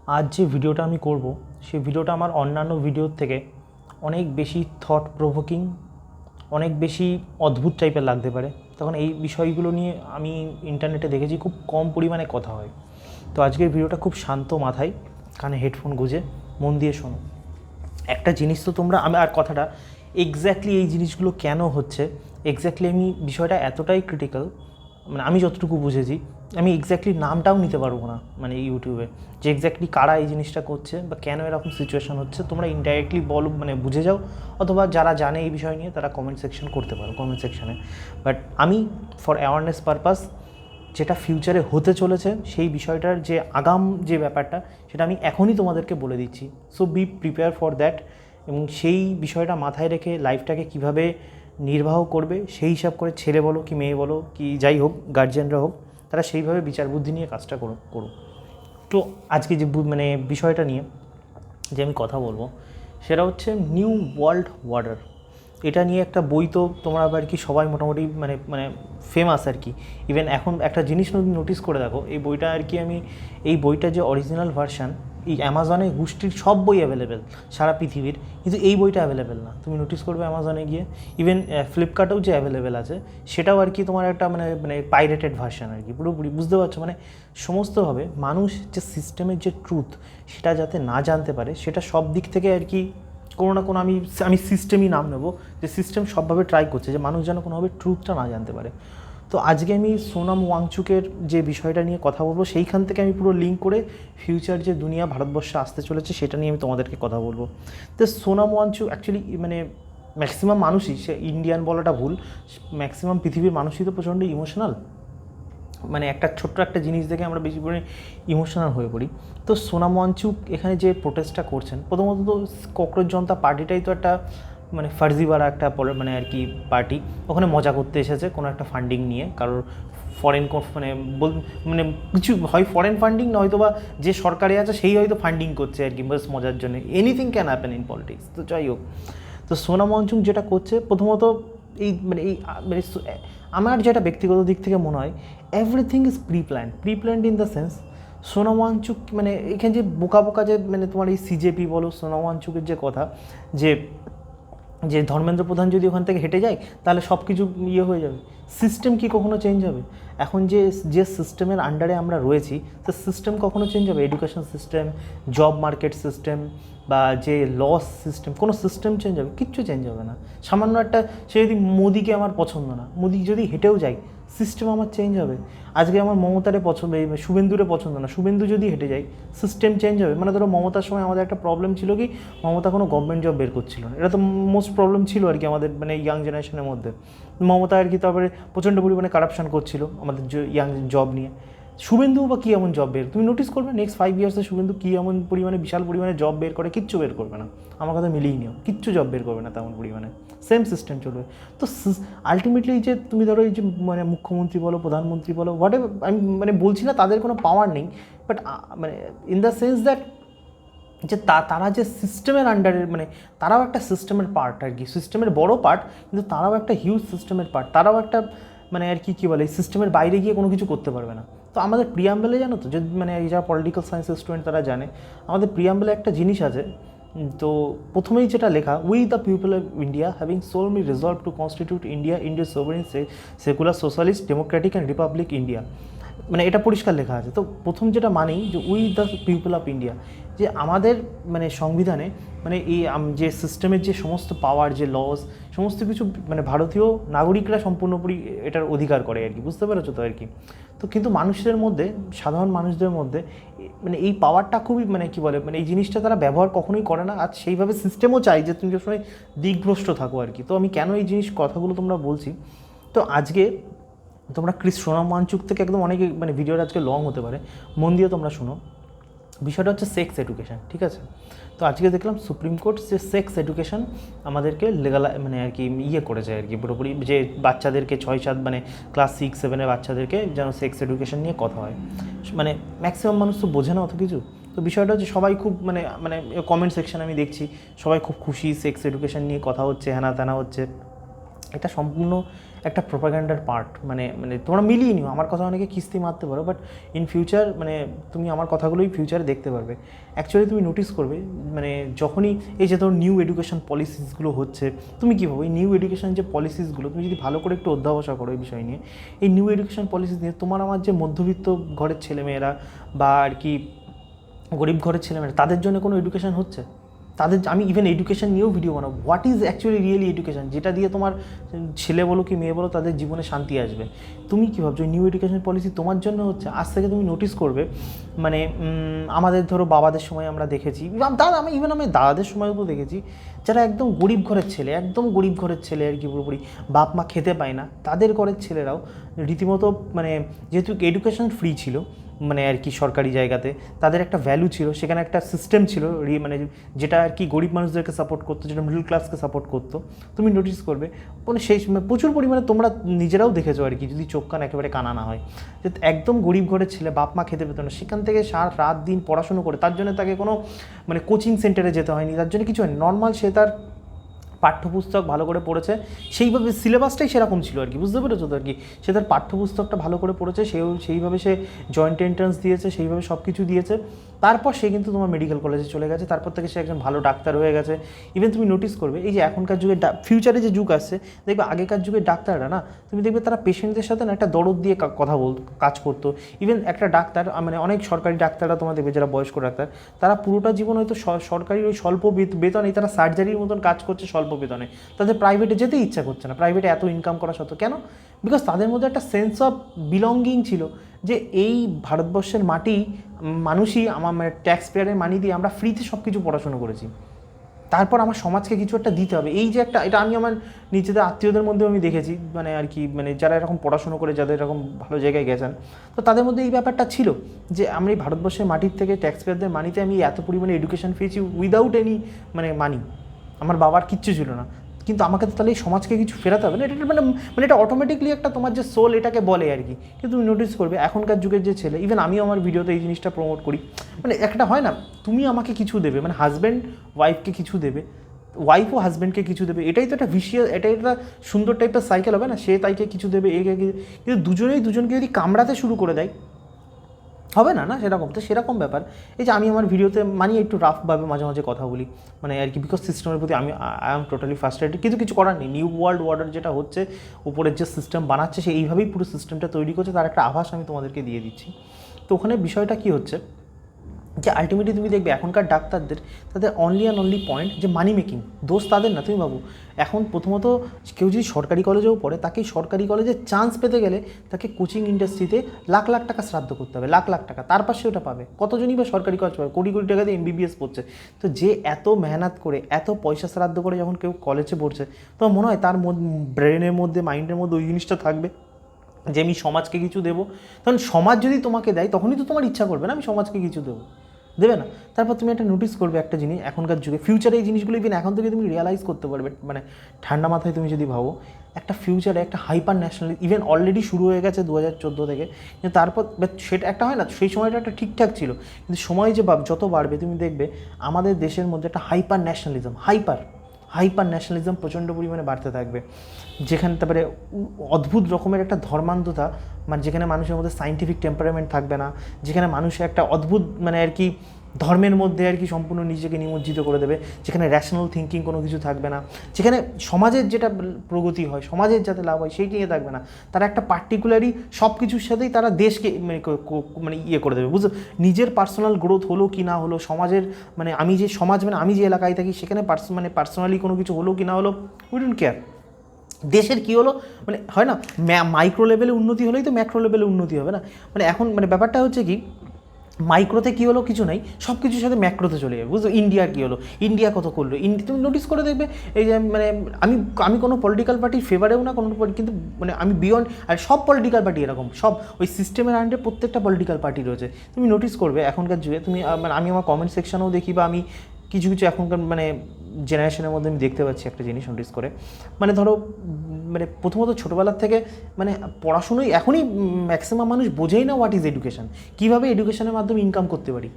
আজ যে ভিডিওটা আমি করব সেই ভিডিওটা আমার অন্যান্য ভিডিওর থেকে অনেক বেশি থট প্রভোকিং, অনেক বেশি অদ্ভুত টাইপের লাগতে পারে। তখন এই বিষয়গুলো নিয়ে আমি ইন্টারনেটে দেখেছি খুব কম পরিমাণে কথা হয়। তো আজকের ভিডিওটা খুব শান্ত মাথায়, কানে হেডফোন গুঁজে মন দিয়ে শোনো। একটা জিনিস তো তোমরা আর কথাটা এক্স্যাক্টলি এই জিনিসগুলো কেন হচ্ছে, এক্স্যাক্টলি আমি বিষয়টা এতটাই ক্রিটিক্যাল, মানে আমি যতটুকু বুঝেছি আমি এক্স্যাক্টলি নামটাও নিতে পারবো না মানে ইউটিউবে, যে এক্স্যাক্টলি কারা এই জিনিসটা করছে বা কেন এরকম সিচুয়েশান হচ্ছে। তোমরা ইনডাইরেক্টলি বলো, মানে বুঝে যাও, অথবা যারা জানে এই বিষয় নিয়ে তারা কমেন্ট সেকশন করতে পারো কমেন্ট সেকশানে। বাট আমি ফর অ্যাওয়ারনেস পারপাস যেটা ফিউচারে হতে চলেছে সেই বিষয়টার যে আগাম যে ব্যাপারটা সেটা আমি এখনই তোমাদেরকে বলে দিচ্ছি। So B prepare for that, এবং সেই বিষয়টা মাথায় রেখে লাইফটাকে কিভাবে নির্বাহ করবে সেই হিসাব করে ছেলে বলো কি মেয়ে বলো কি যাই হোক, গার্জিয়ানরা হোক, তারা সেইভাবে বিচার বুদ্ধি নিয়ে কাজটা করুক। তো আজকে যে মানে বিষয়টা নিয়ে যে আমি কথা বলবো সেটা হচ্ছে নিউ ওয়ার্ল্ড অর্ডার। এটা নিয়ে একটা বই তো তোমরা আর কি সবাই মোটামুটি মানে মানে ফেমাস আর কি। ইভেন এখন একটা জিনিস নোটিস করে দেখো, এই বইটা আর কি এই বইটা যে অরিজিনাল ভার্সান, এই অ্যামাজনে গোষ্ঠীর সব বই অ্যাভেলেবেল সারা পৃথিবীর, কিন্তু এই বইটা অ্যাভেলেবেল না। তুমি নোটিস করবে অ্যামাজনে গিয়ে, ইভেন ফ্লিপকার্টেও যে অ্যাভেলেবেল আছে সেটাও আর কি তোমার একটা মানে মানে পাইরেটেড ভার্সান আর কি, পুরোপুরি বুঝতে পারছো। মানে সমস্তভাবে মানুষ যে সিস্টেমের যে ট্রুথ সেটা যাতে না জানতে পারে, সেটা সব দিক থেকে আর কি কোনো না কোনো আমি সিস্টেমই নাম নেবো, যে সিস্টেম সবভাবে ট্রাই করছে যে মানুষ যেন কোনোভাবে ট্রুথটা না জানতে পারে। তো আজকে আমি সোনাম ওয়াংচুকের যে বিষয়টা নিয়ে কথা বলবো সেইখান থেকে আমি পুরো লিঙ্ক করে ফিউচার যে দুনিয়া ভারতবর্ষে আসতে চলেছে সেটা নিয়ে আমি তোমাদেরকে কথা বলবো। তো সোনাম ওয়াংচুক অ্যাকচুয়ালি মানে ম্যাক্সিমাম মানুষই, সে ইন্ডিয়ান বলাটা ভুল, ম্যাক্সিমাম পৃথিবীর মানুষই তো প্রচণ্ড ইমোশনাল, মানে একটা ছোট্ট একটা জিনিস দেখে আমরা বেশি করে ইমোশনাল হয়ে পড়ি। তো সোনাম ওয়াংচুক এখানে যে প্রোটেস্টটা করছেন, প্রথমত তো ককরোচ জনতা পার্টিটাই তো একটা মানে ফার্জিওয়ালা একটা মানে আর কি পার্টি, ওখানে মজা করতে এসেছে কোনো একটা ফান্ডিং নিয়ে, কারোর ফরেন মানে মানে কিছু হয় ফরেন ফান্ডিং, না হয়তো বা যে সরকারে আছে সেই হয়তো ফান্ডিং করছে আর কি বাস মজার জন্য। Anything can happen in politics. তো যাই হোক, তো সোনাম ওয়াংচুক যেটা করছে প্রথমত এই মানে মানে আমার যেটা ব্যক্তিগত দিক থেকে মনে হয় everything is pre planned in the sense, Sonam Wangchuck মানে এখানে যে বোকা বোকা যে মানে তোমার এই সিজেপি বলো, সোনাম ওয়াংচুকের যে কথা যে যে ধর্মেন্দ্র প্রধান যদি ওখান থেকে হেঁটে যায় তাহলে সব কিছু ইয়ে হয়ে যাবে, সিস্টেম কি কখনো চেঞ্জ হবে? এখন যে যে সিস্টেমের আন্ডারে আমরা রয়েছি সে সিস্টেম কখনো চেঞ্জ হবে? Education system, job market system বা যে লস সিস্টেম, কোনো সিস্টেম চেঞ্জ হবে? কিচ্ছু চেঞ্জ হবে না। সামান্য একটা, সে যদি মোদিকে আমার পছন্দ না, মোদি যদি হেঁটেও যায় সিস্টেম আমার চেঞ্জ হবে। আজকে আমার মমতারে পছন্দ, এই শুভেন্দুরে পছন্দ না, শুভেন্দু যদি হেঁটে যায় সিস্টেম চেঞ্জ হবে। মানে ধরো মমতার সময় আমাদের একটা প্রবলেম ছিল কি, মমতা কোনো গভর্নমেন্ট জব বের করছিল না, এটা তো মোস্ট প্রবলেম ছিল আর কি আমাদের মানে ইয়াং জেনারেশনের মধ্যে। মমতা আর কি তারপরে প্রচণ্ড পরিমাণে কারাপশান করছিল আমাদের ইয়াং জব নিয়ে। শুভেন্দু বা কী এমন জব বের, তুমি নোটিস করবে নেক্সট 5 ইয়ার্সে শুভেন্দু কী এমন পরিমাণে বিশাল পরিমাণে জব বের করে? কিচ্ছু বের করবে না, আমার কথা মিলিয়ে নিও, কিচ্ছু জব বের করবে না তেমন পরিমাণে, সেম সিস্টেম চলবে। তো আলটিমেটলি যে তুমি ধরো এই যে মানে মুখ্যমন্ত্রী বলো, প্রধানমন্ত্রী বলো, হোয়াট এভার, আমি মানে বলছি না তাদের কোনো পাওয়ার নেই, বাট মানে ইন দ্য সেন্স দ্যাট যে তারা যে সিস্টেমের আন্ডারে, মানে তারাও একটা সিস্টেমের পার্ট আর কি, সিস্টেমের বড় পার্ট, কিন্তু তারাও একটা হিউজ সিস্টেমের পার্ট, তারাও একটা মানে আর কি কী বলে, সিস্টেমের বাইরে গিয়ে কোনো কিছু করতে পারবে না। তো আমাদের প্রিয়াম্বেলে জানো তো, যদি মানে এই যারা পলিটিক্যাল সায়েন্সের স্টুডেন্ট তারা জানে, আমাদের প্রিয়াম্বেলে একটা জিনিস আছে। তো প্রথমেই যেটা লেখা, we the people of India having solemnly resolved to constitute India sovereign secular socialist democratic and republic India, মানে এটা পরিষ্কার লেখা আছে। তো প্রথম যেটা মানেই যে we the people of India, যে আমাদের মানে সংবিধানে মানে এই যে সিস্টেমের যে সমস্ত পাওয়ার, যে লস, সমস্ত কিছু মানে ভারতীয় নাগরিকরা সম্পূর্ণপুরি এটার অধিকার করে আর কি, বুঝতে পেরেছো তো আর কি। তো কিন্তু মানুষদের মধ্যে, সাধারণ মানুষদের মধ্যে মানে এই পাওয়ারটা খুবই মানে কী বলে, মানে এই জিনিসটা তারা ব্যবহার কখনোই করে না, আর সেইভাবে সিস্টেমও চাই যে তুমি সবসময় দিকভ্রষ্ট থাকো আর কি। তো আমি কেন এই জিনিস কথাগুলো তোমরা বলছি, তো আজকে তোমরা সোনাম ওয়াংচুক থেকে একদম অনেকে মানে ভিডিওটা আজকে লং হতে পারে, মন দিয়ে তোমরা শোনো। বিষয়টা হচ্ছে সেক্স এডুকেশন, ঠিক আছে? তো আজকে দেখলাম সুপ্রিম কোর্ট যে সেক্স এডুকেশন আমাদেরকে মানে আর কি ইয়ে করেছে আর কি, পুরোপুরি যে বাচ্চাদেরকে 6-7 মানে ক্লাস 6-7-এর বাচ্চাদেরকে যেন সেক্স এডুকেশন নিয়ে কথা হয়। মানে ম্যাক্সিমাম মানুষ তো বোঝে না অত কিছু। তো বিষয়টা হচ্ছে সবাই খুব মানে মানে কমেন্ট সেকশানে আমি দেখছি সবাই খুব খুশি, সেক্স এডুকেশন নিয়ে কথা হচ্ছে, হ্যানা ত্যানা হচ্ছে। এটা সম্পূর্ণ একটা প্রোপাগ্যান্ডার পার্ট। মানে মানে তোমরা মিলিয়ে নিও, আমার কথা অনেকে কিস্তি মারতে পারো, বাট ইন ফিউচার মানে তুমি আমার কথাগুলোই ফিউচারে দেখতে পারবে। অ্যাকচুয়ালি তুমি নোটিস করবে মানে যখনই এই যে ধরো নিউ এডুকেশন পলিসিসগুলো হচ্ছে, তুমি কী ভাবো এই নিউ এডুকেশন যে পলিসিসগুলো তুমি যদি ভালো করে একটু অধ্যাবসা করো এই বিষয় নিয়ে, এই নিউ এডুকেশন পলিসিস নিয়ে তোমার আমার যে মধ্যবিত্ত ঘরের ছেলেমেয়েরা বা আর কি গরিব ঘরের ছেলেমেয়েরা, তাদের জন্য কোনো এডুকেশন হচ্ছে? তাদের আমি ইভেন এডুকেশন নিয়েও ভিডিও বানাবো, what is actually really education, যেটা দিয়ে তোমার ছেলে বলো কি মেয়ে বলো তাদের জীবনে শান্তি আসবে। তুমি কী ভাবছো নিউ এডুকেশন পলিসি তোমার জন্য হচ্ছে? আজ থেকে তুমি নোটিস করবে মানে আমাদের ধরো বাবাদের সময় আমরা দেখেছি, আমি দাদাদের সময়ও তো দেখেছি, যারা একদম গরিব ঘরের ছেলে, একদম গরিব ঘরের ছেলে আর কি, পুরোপুরি বাপ মা খেতে পায় না, তাদের ঘরের ছেলেরাও রীতিমতো মানে যেহেতু এডুকেশন ফ্রি ছিল মানে আর কি সরকারি জায়গাতে, তাদের একটা ভ্যালু ছিল, সেখানে একটা সিস্টেম ছিল মানে যেটা আর কি গরিব মানুষদেরকে সাপোর্ট করতো, যেটা মিডল ক্লাসকে সাপোর্ট করতো। তুমি নোটিস করবে মানে সেই প্রচুর পরিমাণে তোমরা নিজেরাও দেখেছো আর কি, যদি চোখ কান একেবারে কানা না হয়, যে একদম গরিব ঘরের ছেলে বাপ মা খেতে পেতো না, সেখান থেকে রাত দিন পড়াশুনো করে, তার জন্য তাকে কোনো মানে কোচিং সেন্টারে যেতে হয়নি, তার জন্য কিছু হয়নি, নর্মাল সে তার পাঠ্যপুস্তক ভালো করে পড়েছে, সেইভাবে সিলেবাসটাই সেরকম ছিল আর কি, বুঝতে পেরেছো তো আর কি, সে তার পাঠ্যপুস্তকটা ভালো করে পড়েছে, সেইভাবে সে জয়েন্ট এন্ট্রান্স দিয়েছে, সেইভাবে সব কিছু দিয়েছে, তারপর সে কিন্তু তোমার মেডিকেল কলেজে চলে গেছে, তারপর থেকে সে একজন ভালো ডাক্তার হয়ে গেছে। ইভেন তুমি নোটিস করবে এই যে এখনকার যুগে ফিউচারে যে যুগ আসছে, দেখবে আগেকার যুগের ডাক্তাররা না, তুমি দেখবে তারা পেশেন্টদের সাথে না একটা দরদ দিয়ে কথা কাজ করতো। ইভেন একটা ডাক্তার মানে অনেক সরকারি ডাক্তাররা তোমার দেখবে যারা বয়স্ক ডাক্তার, তারা পুরোটা জীবন হয়তো সরকারি ওই স্বল্প বেতনে তারা সার্জারির মতন কাজ করছে স্বল্প বেতনে, তাদের প্রাইভেটে যেতেই ইচ্ছা করছে না, প্রাইভেটে এত ইনকাম করা সত্ত্বেও। কেন? বিকজ তাদের মধ্যে একটা সেন্স অফ বিলঙ্গিং ছিল, যে এই ভারতবর্ষের মাটি মানুষই আমার মানে ট্যাক্স পেয়ারের মানি দিয়ে আমরা ফ্রিতে সব কিছু পড়াশুনো করেছি, তারপর আমার সমাজকে কিছু একটা দিতে হবে। এই যে একটা, এটা আমি আমার নিজেদের আত্মীয়দের মধ্যেও আমি দেখেছি, মানে আর কি মানে যারা এরকম পড়াশুনো করে যাদের এরকম ভালো জায়গায় গেছেন, তো তাদের মধ্যে এই ব্যাপারটা ছিল যে আমরা এই ভারতবর্ষের মাটির থেকে ট্যাক্স পেয়ারদের মানিতে আমি এত পরিমাণে এডুকেশন পেয়েছি উইদাউট এনি মানে মানি, আমার বাবার কিচ্ছু ছিল না, কিন্তু আমাকে তো তাহলে এই সমাজকে কিছু ফেরাতে হবে না, এটা মানে মানে এটা অটোমেটিকলি একটা তোমার যে সোল এটাকে বলে আর কি। কিন্তু তুমি নোটিস করবে এখনকার যুগের যে ছেলে, ইভেন আমিও আমার ভিডিওতে এই জিনিসটা প্রমোট করি, মানে একটা হয় না তুমি আমাকে কিছু দেবে, মানে হাজব্যান্ড ওয়াইফকে কিছু দেবে, ওয়াইফও হাজব্যান্ডকে কিছু দেবে, এটাই তো একটা ভিশিয়াস, এটাই একটা সুন্দর টাইপের সাইকেল হবে না, সে তাইকে কিছু দেবে কিন্তু দুজনেই দুজনকে যদি কামড়াতে শুরু করে দেয় হবে না, না সেরকম তো সেরকম ব্যাপার। এই যে আমি আমার ভিডিওতে মানে একটু রাফভাবে মাঝে মাঝে কথা বলি মানে আর কি, বিকজ সিস্টেমের প্রতি আই এম টোটালি ফার্স্ট্রেটেড, কিছু করার নেই, নিউ ওয়ার্ল্ড অর্ডার যেটা হচ্ছে উপরের যে সিস্টেম বানাচ্ছে সে এইভাবেই পুরো সিস্টেমটা তৈরি করছে, তার একটা আভাস আমি তোমাদেরকে দিয়ে দিচ্ছি। তো ওখানে বিষয়টা কী হচ্ছে যে আলটিমেটলি তুমি দেখবে এখনকার ডাক্তারদের তাদের অনলি অ্যান্ড অনলি পয়েন্ট যে মানি মেকিং, দোষ তাদের না। তুমি ভাবো এখন প্রথমত কেউ যদি সরকারি কলেজেও পড়ে, তাকে সরকারি কলেজে চান্স পেতে গেলে তাকে কোচিং ইন্ডাস্ট্রিতে লাখ লাখ টাকা শ্রাদ্ধ করতে হবে, লাখ লাখ টাকা, তারপর সে ওটা পাবে। কতজনই বা সরকারি কলেজ পাবে, কোটি কোটি টাকা দিয়ে এমবিবিএস পড়ছে, তো যে এত মেহনত করে এত পয়সা শ্রাদ্ধ করে যখন কেউ কলেজে পড়ছে, তো মনে হয় তার ব্রেনের মধ্যে মাইন্ডের মধ্যে ওই জিনিসটা থাকবে যে আমি সমাজকে কিছু দেবো। তখন সমাজ যদি তোমাকে দেয় তখনই তো তোমার ইচ্ছা করবে না আমি সমাজকে কিছু দেবো, দেবে না। তারপর তুমি একটা নোটিস করবে একটা জিনিস, এখনকার যুগে ফিউচারে এই জিনিসগুলো ইভেন এখন থেকে তুমি রিয়ালাইজ করতে পারবে, মানে ঠান্ডা মাথায় তুমি যদি ভাবো একটা ফিউচারে একটা হাইপার ন্যাশনাল ইভেন অলরেডি শুরু হয়ে গেছে 2014 থেকে, কিন্তু তারপর সেটা একটা হয় না, সেই সময়টা একটা ঠিকঠাক ছিল, কিন্তু সময় যে যত বাড়বে তুমি দেখবে আমাদের দেশের মধ্যে একটা হাইপার ন্যাশনালিজম প্রচণ্ড পরিমাণে বাড়তে থাকবে, যেখানে তারপরে অদ্ভুত রকমের একটা ধর্মান্ধতা, মানে যেখানে মানুষের মধ্যে সায়েন্টিফিক টেম্পারামেন্ট থাকবে না, যেখানে মানুষের একটা অদ্ভুত মানে আর কি ধর্মের মধ্যে আর কি সম্পূর্ণ নিজেকে নিমজ্জিত করে দেবে, যেখানে র্যাশনাল থিঙ্কিং কোনো কিছু থাকবে না, যেখানে সমাজের যেটা প্রগতি হয়, সমাজের যাতে লাভ হয় সেইটি নিয়ে থাকবে না, তারা একটা পার্টিকুলারই সব কিছুর সাথেই তারা দেশকে মানে ইয়ে করে দেবে, বুঝলো, নিজের পার্সোনাল গ্রোথ হলো কি না হলো, সমাজের মানে আমি যে এলাকায় থাকি সেখানে পার্সোনালি কোনো কিছু হলো কি না হলো, উই ডোন্ট কেয়ার, দেশের কী হলো মানে হয় না, মাইক্রো লেভেলে উন্নতি হলেই তো ম্যাক্রো লেভেলে উন্নতি হবে না, মানে এখন মানে ব্যাপারটা হচ্ছে কি মাইক্রোতে কী হলো কিছু নাই, সব কিছুর সাথে ম্যাক্রোতে চলে যাবে, বুঝলো, ইন্ডিয়ার কী হলো, ইন্ডিয়া কত করলো, তুমি নোটিস করে দেখবে এই যে মানে আমি কোনো পলিটিক্যাল পার্টির ফেভারেও না কোনো, কিন্তু মানে আমি বিয়ন্ড, আর সব পলিটিক্যাল পার্টি এরকম সব ওই সিস্টেমের আন্ডারে প্রত্যেকটা পলিটিক্যাল পার্টি রয়েছে, তুমি নোটিস করবে এখনকার যুগে তুমি মানে আমি আমার কমেন্ট সেকশনেও দেখি বা আমি কিছু কিছু এখনকার মানে জেনারেশনের মধ্যে আমি দেখতে পাচ্ছি একটা জিনিস নোটিস করে, মানে ধরো মানে প্রথমত ছোটোবেলার থেকে মানে পড়াশুনোই এখনই ম্যাক্সিমাম মানুষ বোঝেই না হোয়াট ইজ এডুকেশন, কীভাবে এডুকেশনের মাধ্যমে ইনকাম করতে পারি,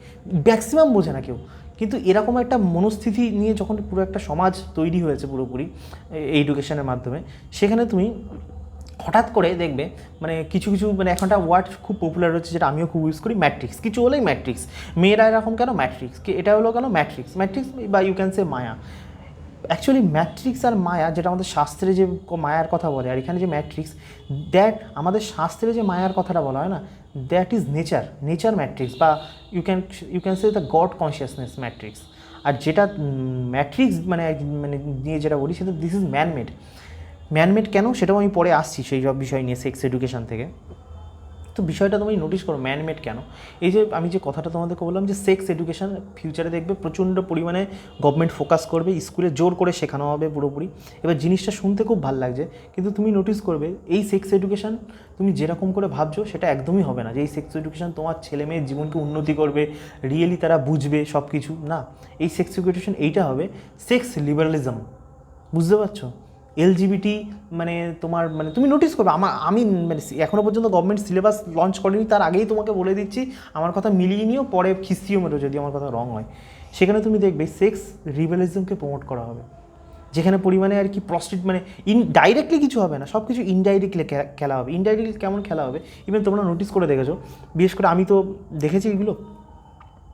ম্যাক্সিমাম বোঝে না কেউ। কিন্তু এরকম একটা মনস্থিতি নিয়ে যখন পুরো একটা সমাজ তৈরি হয়েছে পুরোপুরি এই এডুকেশনের মাধ্যমে, সেখানে তুমি হঠাৎ করে দেখবে মানে কিছু কিছু মানে এখন একটা ওয়ার্ড খুব পপুলার হচ্ছে, যেটা আমিও খুব ইউজ করি, ম্যাট্রিক্স। কিছু হলেই ম্যাট্রিক্স, মেয়েরা এরকম কেন ম্যাট্রিক্স, এটা হলো কেন ম্যাট্রিক্স, ম্যাট্রিক্স বা you can say maya. Actually matrix আর মায়া, যেটা আমাদের শাস্ত্রে যে মায়ার কথা বলে, আর এখানে যে ম্যাট্রিক্স, দ্যাট আমাদের শাস্ত্রে যে মায়ার কথাটা বলা হয় না, দ্যাট ইজ নেচার ম্যাট্রিক্স, বা you can say the god consciousness matrix. আর যেটা ম্যাট্রিক্স মানে মানে নিয়ে যেটা বলি, সেটা দিস ইজ ম্যানমেড কেন, সেটাও আমি পরে আসছি সেই সব বিষয় নিয়ে সেক্স এডুকেশন থেকে। তো বিষয়টা তুমি নোটিস করো ম্যানমেড কেন। এই যে আমি যে কথাটা তোমাদেরকে বললাম যে সেক্স এডুকেশন ফিউচারে দেখবে প্রচণ্ড পরিমাণে গভর্নমেন্ট ফোকাস করবে, স্কুলে জোর করে শেখানো হবে পুরোপুরি। এবার জিনিসটা শুনতে খুব ভালো লাগছে, কিন্তু তুমি নোটিস করবে এই সেক্স এডুকেশন তুমি যেরকম করে ভাবছো সেটা একদমই হবে না, যে এই সেক্স এডুকেশন তোমার ছেলে মেয়ের জীবনকে উন্নতি করবে, রিয়েলি তারা বুঝবে সব কিছু না। এই সেক্স এডুকেশন এইটা হবে সেক্স লিবারালিজম, বুঝতে পারছো? এলজিবিটি মানে তোমার মানে তুমি নোটিস করবে, আমি মানে এখনও পর্যন্ত গভর্নমেন্ট সিলেবাস লঞ্চ করেনি, তার আগেই তোমাকে বলে দিচ্ছি, আমার কথা মিলিয়ে নিও, পরে খিস্তিও মেরো যদি আমার কথা রং হয়। সেখানে তুমি দেখবে সেক্স রিবেলিজমকে প্রমোট করা হবে, যেখানে পরিমাণে আর কি প্রস্টিট মানে ডাইরেক্টলি কিছু হবে না, সব কিছু ইনডাইরেক্টলি খেলা হবে। ইনডাইরেক্টলি কেমন খেলা হবে, ইভেন তোমরা নোটিস করে দেখেছো, বিশেষ করে আমি তো দেখেছি এগুলো।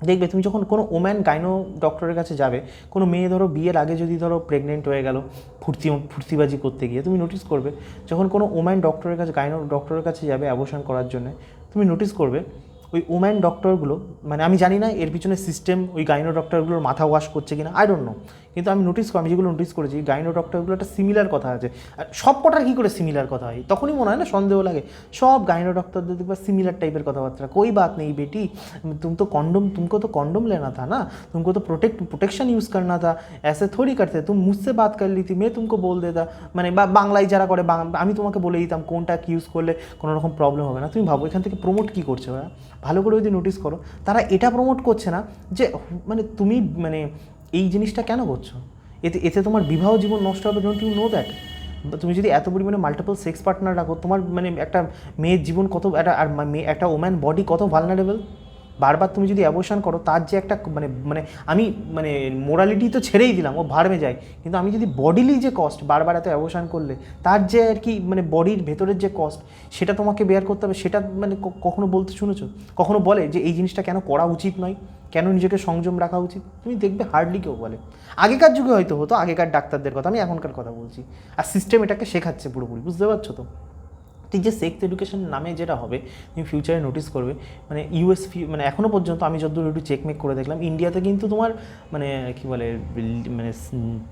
দেখবে তুমি যখন কোনো ওম্যান গাইনো ডক্টরের কাছে যাবে, কোনো মেয়ে ধরো বিয়ের আগে যদি ধরো প্রেগনেন্ট হয়ে গেল ফুর্তিবাজি করতে গিয়ে, তুমি নোটিস করবে যখন কোনো ওম্যান ডক্টরের কাছে গাইনো ডক্টরের কাছে যাবে অ্যাবর্শন করার জন্য, তুমি নোটিস করবে ওই ওম্যান ডক্টরগুলো, মানে আমি জানি না এর পিছনে সিস্টেম ওই গাইনো ডক্টরগুলোর মাথা ওয়াশ করছে কিনা, আই ডোন্ট নো, কিন্তু আমি যেগুলো নোটিস করেছি গাইনো ডক্টরগুলো একটা সিমিলার কথা আছে। আর সব কটার কী করে সিমিলার কথা হয় তখনই মনে হয় না, সন্দেহ লাগে। সব গাইনো ডক্টরদের দেখবে সিমিলার টাইপের কথাবার্তা, कोई बात नहीं बेटी, तुमको तो कॉन्डोम लेना था ना, तुमको तो प्रोटेक्शन यूज़ करना था, ऐसे थोड़ी करते, तुम मुझसे बात कर ली थी, मैं तुमको बोल देता, মানে বাংলায় যারা করে আমি তোমাকে বলে দিতাম কোনটা কি ইউজ করলে কোনো রকম প্রবলেম হবে না। তুমি ভাবো এখান থেকে প্রমোট কী করছে ওরা, ভালো করে যদি নোটিস করো, তারা এটা প্রমোট করছে না যে মানে তুমি মানে এই জিনিসটা কেন করছো, এতে তোমার বিবাহ জীবন নষ্ট হবে, ডোন্ট ইউ নো দ্যাট? তুমি যদি এত পরিমাণে মাল্টিপল সেক্স পার্টনার রাখো, তোমার মানে একটা মেয়ের জীবন কত একটা ওম্যান বডি কত ভালনারেবল। বারবার তুমি যদি অ্যাবর্শন করো, তার যে একটা মানে মানে আমি মানে মোরালিটি তো ছেড়েই দিলাম, ও ভাড়মে যায়, কিন্তু আমি যদি বডিলি যে কস্ট বারবার এত অ্যাবর্শন করলে তার যে আর কি মানে বডির ভেতরের যে কস্ট, সেটা তোমাকে বেয়ার করতে হবে। সেটা মানে কখনো বলতে শুনেছো, কখনো বলে যে এই জিনিসটা কেন করা উচিত নয়, কেন নিজেকে সংযম রাখা উচিত? তুমি দেখবে হার্ডলি কেউ বলে। আগেকার যুগে হয়তো হতো, আগেকার ডাক্তারদের কথা, আমি এখনকার কথা বলছি। আর সিস্টেম এটাকে শেখাচ্ছে পুরোপুরি, বুঝতে পারছো তো? ঠিক যে সেক্স এডুকেশন নামে যেটা হবে, তুমি ফিউচারে নোটিস করবে মানে মানে এখনও পর্যন্ত আমি যতদূর একটু চেকমেক করে দেখলাম, ইন্ডিয়াতে কিন্তু তোমার মানে কী বলে মানে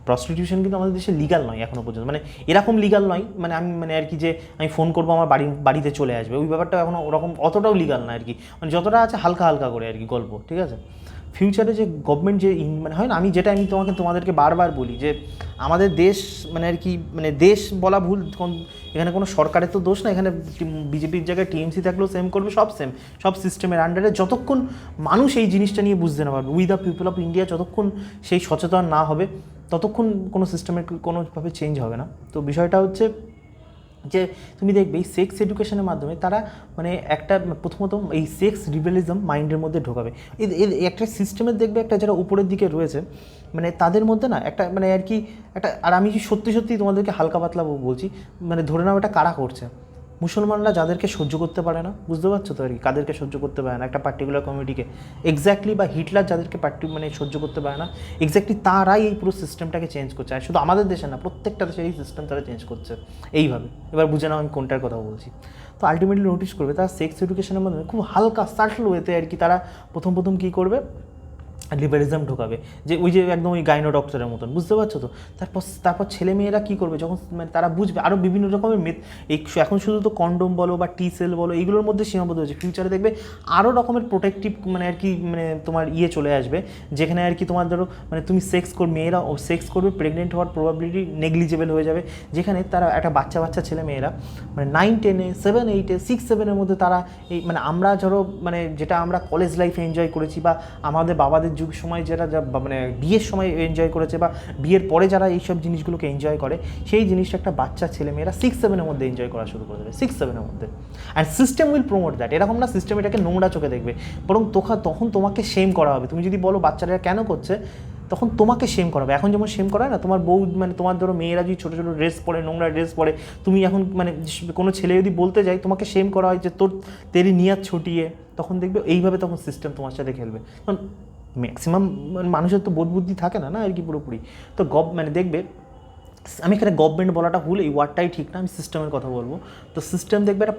প্রস্টিটিউশন কিন্তু আমাদের দেশে লিগাল নয় এখনও পর্যন্ত, মানে এরকম লিগাল নয় মানে আমি মানে আর কি যে আমি ফোন করবো আমার বাড়িতে চলে আসবে, ওই ব্যাপারটা এখনও ওরকম অতটাও লিগাল না আর কি, মানে যতটা আছে হালকা হালকা করে আর কি গল্প, ঠিক আছে? ফিউচারে যে গভর্নমেন্ট যে মানে হয় না, আমি তোমাদেরকে বারবার বলি যে আমাদের দেশ মানে আর কি মানে দেশ বলা ভুল, এখানে কোনো সরকারের তো দোষ না, এখানে বিজেপির জায়গায় টিএমসি থাকলেও সেম করবে, সব সিস্টেমের আন্ডারে, যতক্ষণ মানুষ এই জিনিসটা নিয়ে বুঝতে না পারবে, we the people of India যতক্ষণ সেই সচেতন না হবে, ততক্ষণ কোনো সিস্টেমের কোনোভাবে চেঞ্জ হবে না। তো বিষয়টা হচ্ছে যে তুমি দেখবে এই সেক্স এডুকেশনের মাধ্যমে তারা মানে একটা প্রথমত এই সেক্স রিবেলিজম মাইন্ডের মধ্যে ঢোকাবে। একটা সিস্টেমের দেখবে একটা যারা উপরের দিকে রয়েছে মানে তাদের মধ্যে না একটা মানে আর কি একটা, আর আমি সত্যি তোমাদেরকে হালকা পাতলা বলছি, মানে ধরে নাও এটা কারা করছে, মুসলমানরা যাদেরকে সহ্য করতে পারে না, বুঝতে পারছো তো আর কি, কাদেরকে সহ্য করতে পারে না একটা পার্টিকুলার কমিউনিটিকে, এক্স্যাক্টলি, বা হিটলার যাদেরকে মানে সহ্য করতে পারে না, এক্স্যাক্টলি তারাই এই পুরো সিস্টেমটাকে চেঞ্জ করছে। আর শুধু আমাদের দেশে না, প্রত্যেকটা দেশের এই সিস্টেম তারা চেঞ্জ করছে এইভাবে। এবার বুঝে নাও আমি কোনটার কথা বলছি। তো আলটিমেটলি নোটিস করবে তারা সেক্স এডুকেশনের মাধ্যমে খুব হালকা সাটল ওয়েতে আর কি তারা প্রথম কী করবে, লিবারিজম ঢোকাবে, যে ওই যে একদম ওই গাইনো ডক্টরের মতন, বুঝতে পারছো তো? তারপর ছেলে মেয়েরা কী করবে যখন মানে তারা বুঝবে, আরও বিভিন্ন রকমের এখন শুধু তো কন্ডোম বলো বা টি সেল বলো এইগুলোর মধ্যে সীমাবদ্ধ হয়েছে, ফিউচারে দেখবে আরও রকমের প্রোটেক্টিভ মানে আর কি মানে তোমার চলে আসবে, যেখানে আর কি তোমার ধরো মানে তুমি মেয়েরা সেক্স করবে, প্রেগনেন্ট হওয়ার প্রবাবিলিটি নেগলিজেবল হয়ে যাবে, যেখানে তারা একটা বাচ্চা ছেলে মেয়েরা মানে 9, 10, 7, 8, 6, 7-এর মধ্যে তারা এই মানে আমরা ধরো মানে যেটা আমরা কলেজ লাইফে এনজয় করেছি বা আমাদের বাবাদের যুগ সময় যারা মানে বিয়ের সময় এনজয় করেছে বা বিয়ের পরে যারা এইসব জিনিসগুলোকে এনজয় করে, সেই জিনিসটা একটা বাচ্চা ছেলেমেয়েরা 6-7-এর মধ্যে এনজয় করা শুরু করে দেবে, 6-7-এর মধ্যে। And system will promote that. এরকম না সিস্টেম এটাকে নোংরা চোখে দেখবে, বরং তখন তোমাকে শেম করা হবে। তুমি যদি বলো বাচ্চারা কেন করছে, তখন তোমাকে শেম করা হবে। এখন যেমন শেম করা হয় না, তোমার বউ মানে তোমার ধরো মেয়েরা যদি ছোটো ছোটো ড্রেস পরে, নোংরা ড্রেস পরে, তুমি এখন মানে কোনো ছেলে যদি বলতে যায়, তোমাকে শেম করা হয় যে তেরি নিয়াত ছটিয়ে, তখন দেখবে এইভাবে তখন সিস্টেম তোমার সাথে খেলবে। কারণ ম্যাক্সিমাম মানুষের তো বোধ বুদ্ধি থাকে না আর কি পুরোপুরি। তো মানে দেখবে, আমি এখানে গভর্নমেন্ট বলাটা ভুল, এই ওয়ার্ডটাই ঠিক না, আমি সিস্টেমের কথা বলবো। তো সিস্টেম দেখবে একটা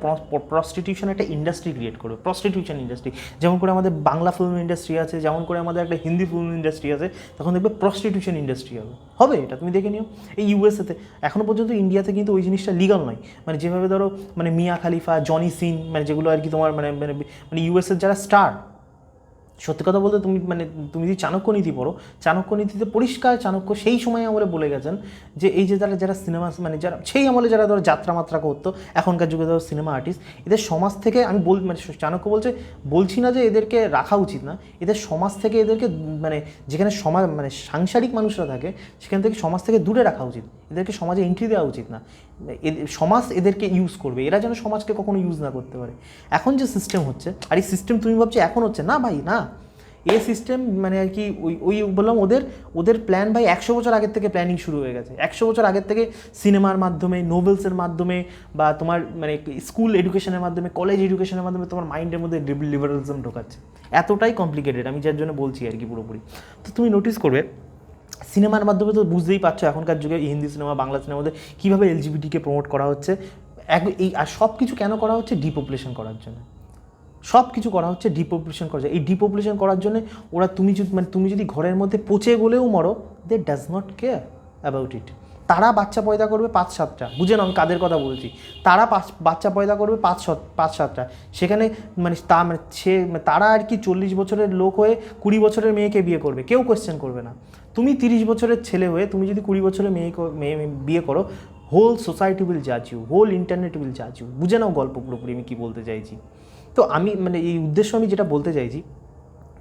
প্রস্টিটিউশন একটা ইন্ডাস্ট্রি ক্রিয়েট করবে, প্রস্টিটিউশন ইন্ডাস্ট্রি। যেমন করে আমাদের বাংলা ফিল্ম ইন্ডাস্ট্রি আছে, যেমন করে আমাদের একটা হিন্দি ফিল্ম ইন্ডাস্ট্রি আছে, তখন দেখবে প্রস্টিটিউশন ইন্ডাস্ট্রি হবে এটা তুমি দেখে নিও। এই ইউএসএতে এখনও পর্যন্ত, ইন্ডিয়াতে কিন্তু ওই জিনিসটা লিগাল নয়। মানে যেভাবে ধরো মানে মিয়া খালিফা, জনি সিন, মানে যেগুলো আর কি তোমার মানে মানে ইউএসএর যারা স্টার, সত্যি কথা বলতে তুমি যদি চাণক্য নীতি পড়ো, চাণক্য নীতিতে পরিষ্কার চাণক্য সেই সময় আমলে বলে গেছেন যে এই যে যারা সিনেমা মানে যারা সেই আমলে যারা ধরো যাত্রা মাত্রা করতো, এখনকার যুগে ধরো সিনেমা আর্টিস্ট, এদের সমাজ থেকে আমি মানে চাণক্য বলছি না যে এদেরকে রাখা উচিত না, এদের সমাজ থেকে এদেরকে মানে যেখানে সমাজ মানে সাংসারিক মানুষরা থাকে সেখান থেকে সমাজ থেকে দূরে রাখা উচিত, এদেরকে সমাজে এন্ট্রি দেওয়া উচিত না। সমাজ এদেরকে ইউজ করবে, এরা যেন সমাজকে কখনো ইউজ না করতে পারে। এখন যে সিস্টেম হচ্ছে, আর এই সিস্টেম তুমি ভাবছো এখন হচ্ছে না ভাই, না, এই সিস্টেম মানে আর কি ওই বললাম ওদের প্ল্যান ভাই 100 বছর আগের থেকে প্ল্যানিং শুরু হয়ে গেছে। 100 বছর আগের থেকে সিনেমার মাধ্যমে, নোভেলসের মাধ্যমে, বা তোমার মানে স্কুল এডুকেশনের মাধ্যমে, কলেজ এডুকেশনের মাধ্যমে তোমার মাইন্ডের মধ্যে লিবারালিজম ঢোকাচ্ছে। এতটাই কমপ্লিকেটেড, আমি যার জন্য বলছি আর কি পুরোপুরি। তো তুমি নোটিস করবে সিনেমার মাধ্যমে তো বুঝতেই পারছো এখনকার যুগে হিন্দি সিনেমা, বাংলা সিনেমাতে কীভাবে এলজিবিটিকে প্রমোট করা হচ্ছে। আর সব কিছু কেন করা হচ্ছে? ডিপপুলেশন করার জন্য। সব কিছু করা হচ্ছে ডিপপুলেশন করার জন্য। এই ডিপপুলেশন করার জন্য ওরা তুমি যদি ঘরের মধ্যে পচে গলেও মরো, they does not care about it. তারা বাচ্চা পয়দা করবে 5-7টা, বুঝে নাও আমি কাদের কথা বলছি। তারা বাচ্চা পয়দা করবে 5-7টা, সেখানে মানে তারা আর কি 40 বছরের লোক হয়ে 20 বছরের মেয়েকে বিয়ে করবে, কেউ কোয়েশ্চেন করবে না। তুমি 30 বছরের ছেলে হয়ে তুমি যদি 20 বছরের মেয়ে বিয়ে করো, হোল সোসাইটি উইল জাজ ইউ, হোল ইন্টারনেট উইল জাজ ইউ। বুঝে নাও গল্প পুরোপুরি আমি কী বলতে চাইছি। তো আমি মানে এই উদ্দেশ্য আমি যেটা বলতে চাইছি,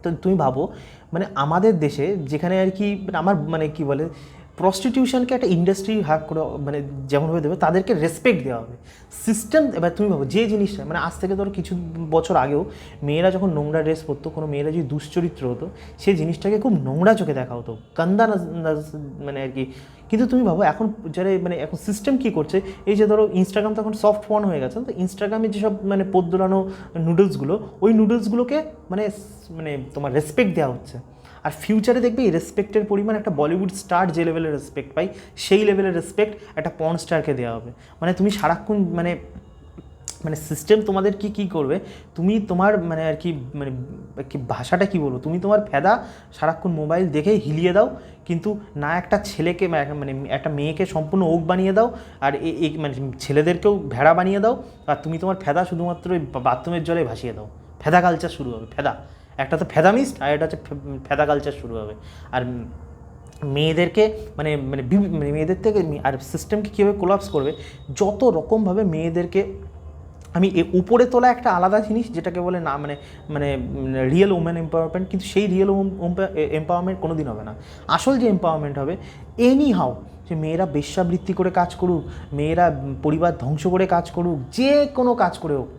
তো তুমি ভাবো মানে আমাদের দেশে যেখানে আর কি আমার মানে কী বলে প্রস্টিটিউশনকে একটা ইন্ডাস্ট্রি হাক করে মানে যেমনভাবে দেবে, তাদেরকে রেসপেক্ট দেওয়া হবে। সিস্টেম এবার তুমি ভাবো যে জিনিসটা মানে আজ থেকে ধরো কিছু বছর আগেও মেয়েরা যখন নোংরা ড্রেস পরতো, কোনো মেয়েরা যদি দুশ্চরিত্র হতো, সেই জিনিসটাকে খুব নোংরা চোখে দেখা হতো, কান্দা মানে আর কি। কিন্তু তুমি ভাবো এখন যারা মানে এখন সিস্টেম কী করছে, এই যে ধরো ইনস্টাগ্রাম তখন সফট ফর্ন হয়ে গেছে, তো ইনস্টাগ্রামে যেসব মানে পোদ্দোলানো নুডলসগুলো, ওই নুডলসগুলোকে মানে মানে তোমার রেসপেক্ট দেওয়া হচ্ছে। আর ফিউচারে দেখবে এই রেসপেক্টের পরিমাণ একটা বলিউড স্টার যে লেভেলের রেসপেক্ট পাই, সেই লেভেলের রেসপেক্ট একটা পর্ন স্টারকে দেওয়া হবে। মানে তুমি সারাক্ষণ মানে মানে সিস্টেম তোমাদের কী করবে, তুমি তোমার মানে আর কি মানে কি ভাষাটা কী বলবো, তুমি তোমার ফেদা সারাক্ষণ মোবাইল দেখে হিলিয়ে দাও, কিন্তু না একটা ছেলেকে মানে একটা মেয়েকে সম্পূর্ণ ওক বানিয়ে দাও, আর এই মানে ছেলেদেরকেও ভেড়া বানিয়ে দাও, আর তুমি তোমার ফেদা শুধুমাত্র ওই বাথরুমের জলে ভাসিয়ে দাও। ফেদা কালচার শুরু হবে, ফেদা একটা তো ফেদামিস্ট, আর এটা হচ্ছে ফেদা কালচার শুরু হবে। আর মেয়েদেরকে মানে মানে মেয়েদের থেকে আর সিস্টেমকে কীভাবে কোলাপস করবে, যত রকমভাবে মেয়েদেরকে আমি উপরে তোলা একটা আলাদা জিনিস, যেটাকে বলে না মানে মানে রিয়েল ওমেন এম্পাওয়ারমেন্ট, কিন্তু সেই রিয়েল এম্পাওয়ারমেন্ট কোনো দিন হবে না। আসল যে এম্পাওয়ারমেন্ট হবে, এনি হাউ, যে মেয়েরা বেশ্যাবৃত্তি করে কাজ করুক, মেয়েরা পরিবার ধ্বংস করে কাজ করুক, যে কোনো কাজ করে হোক,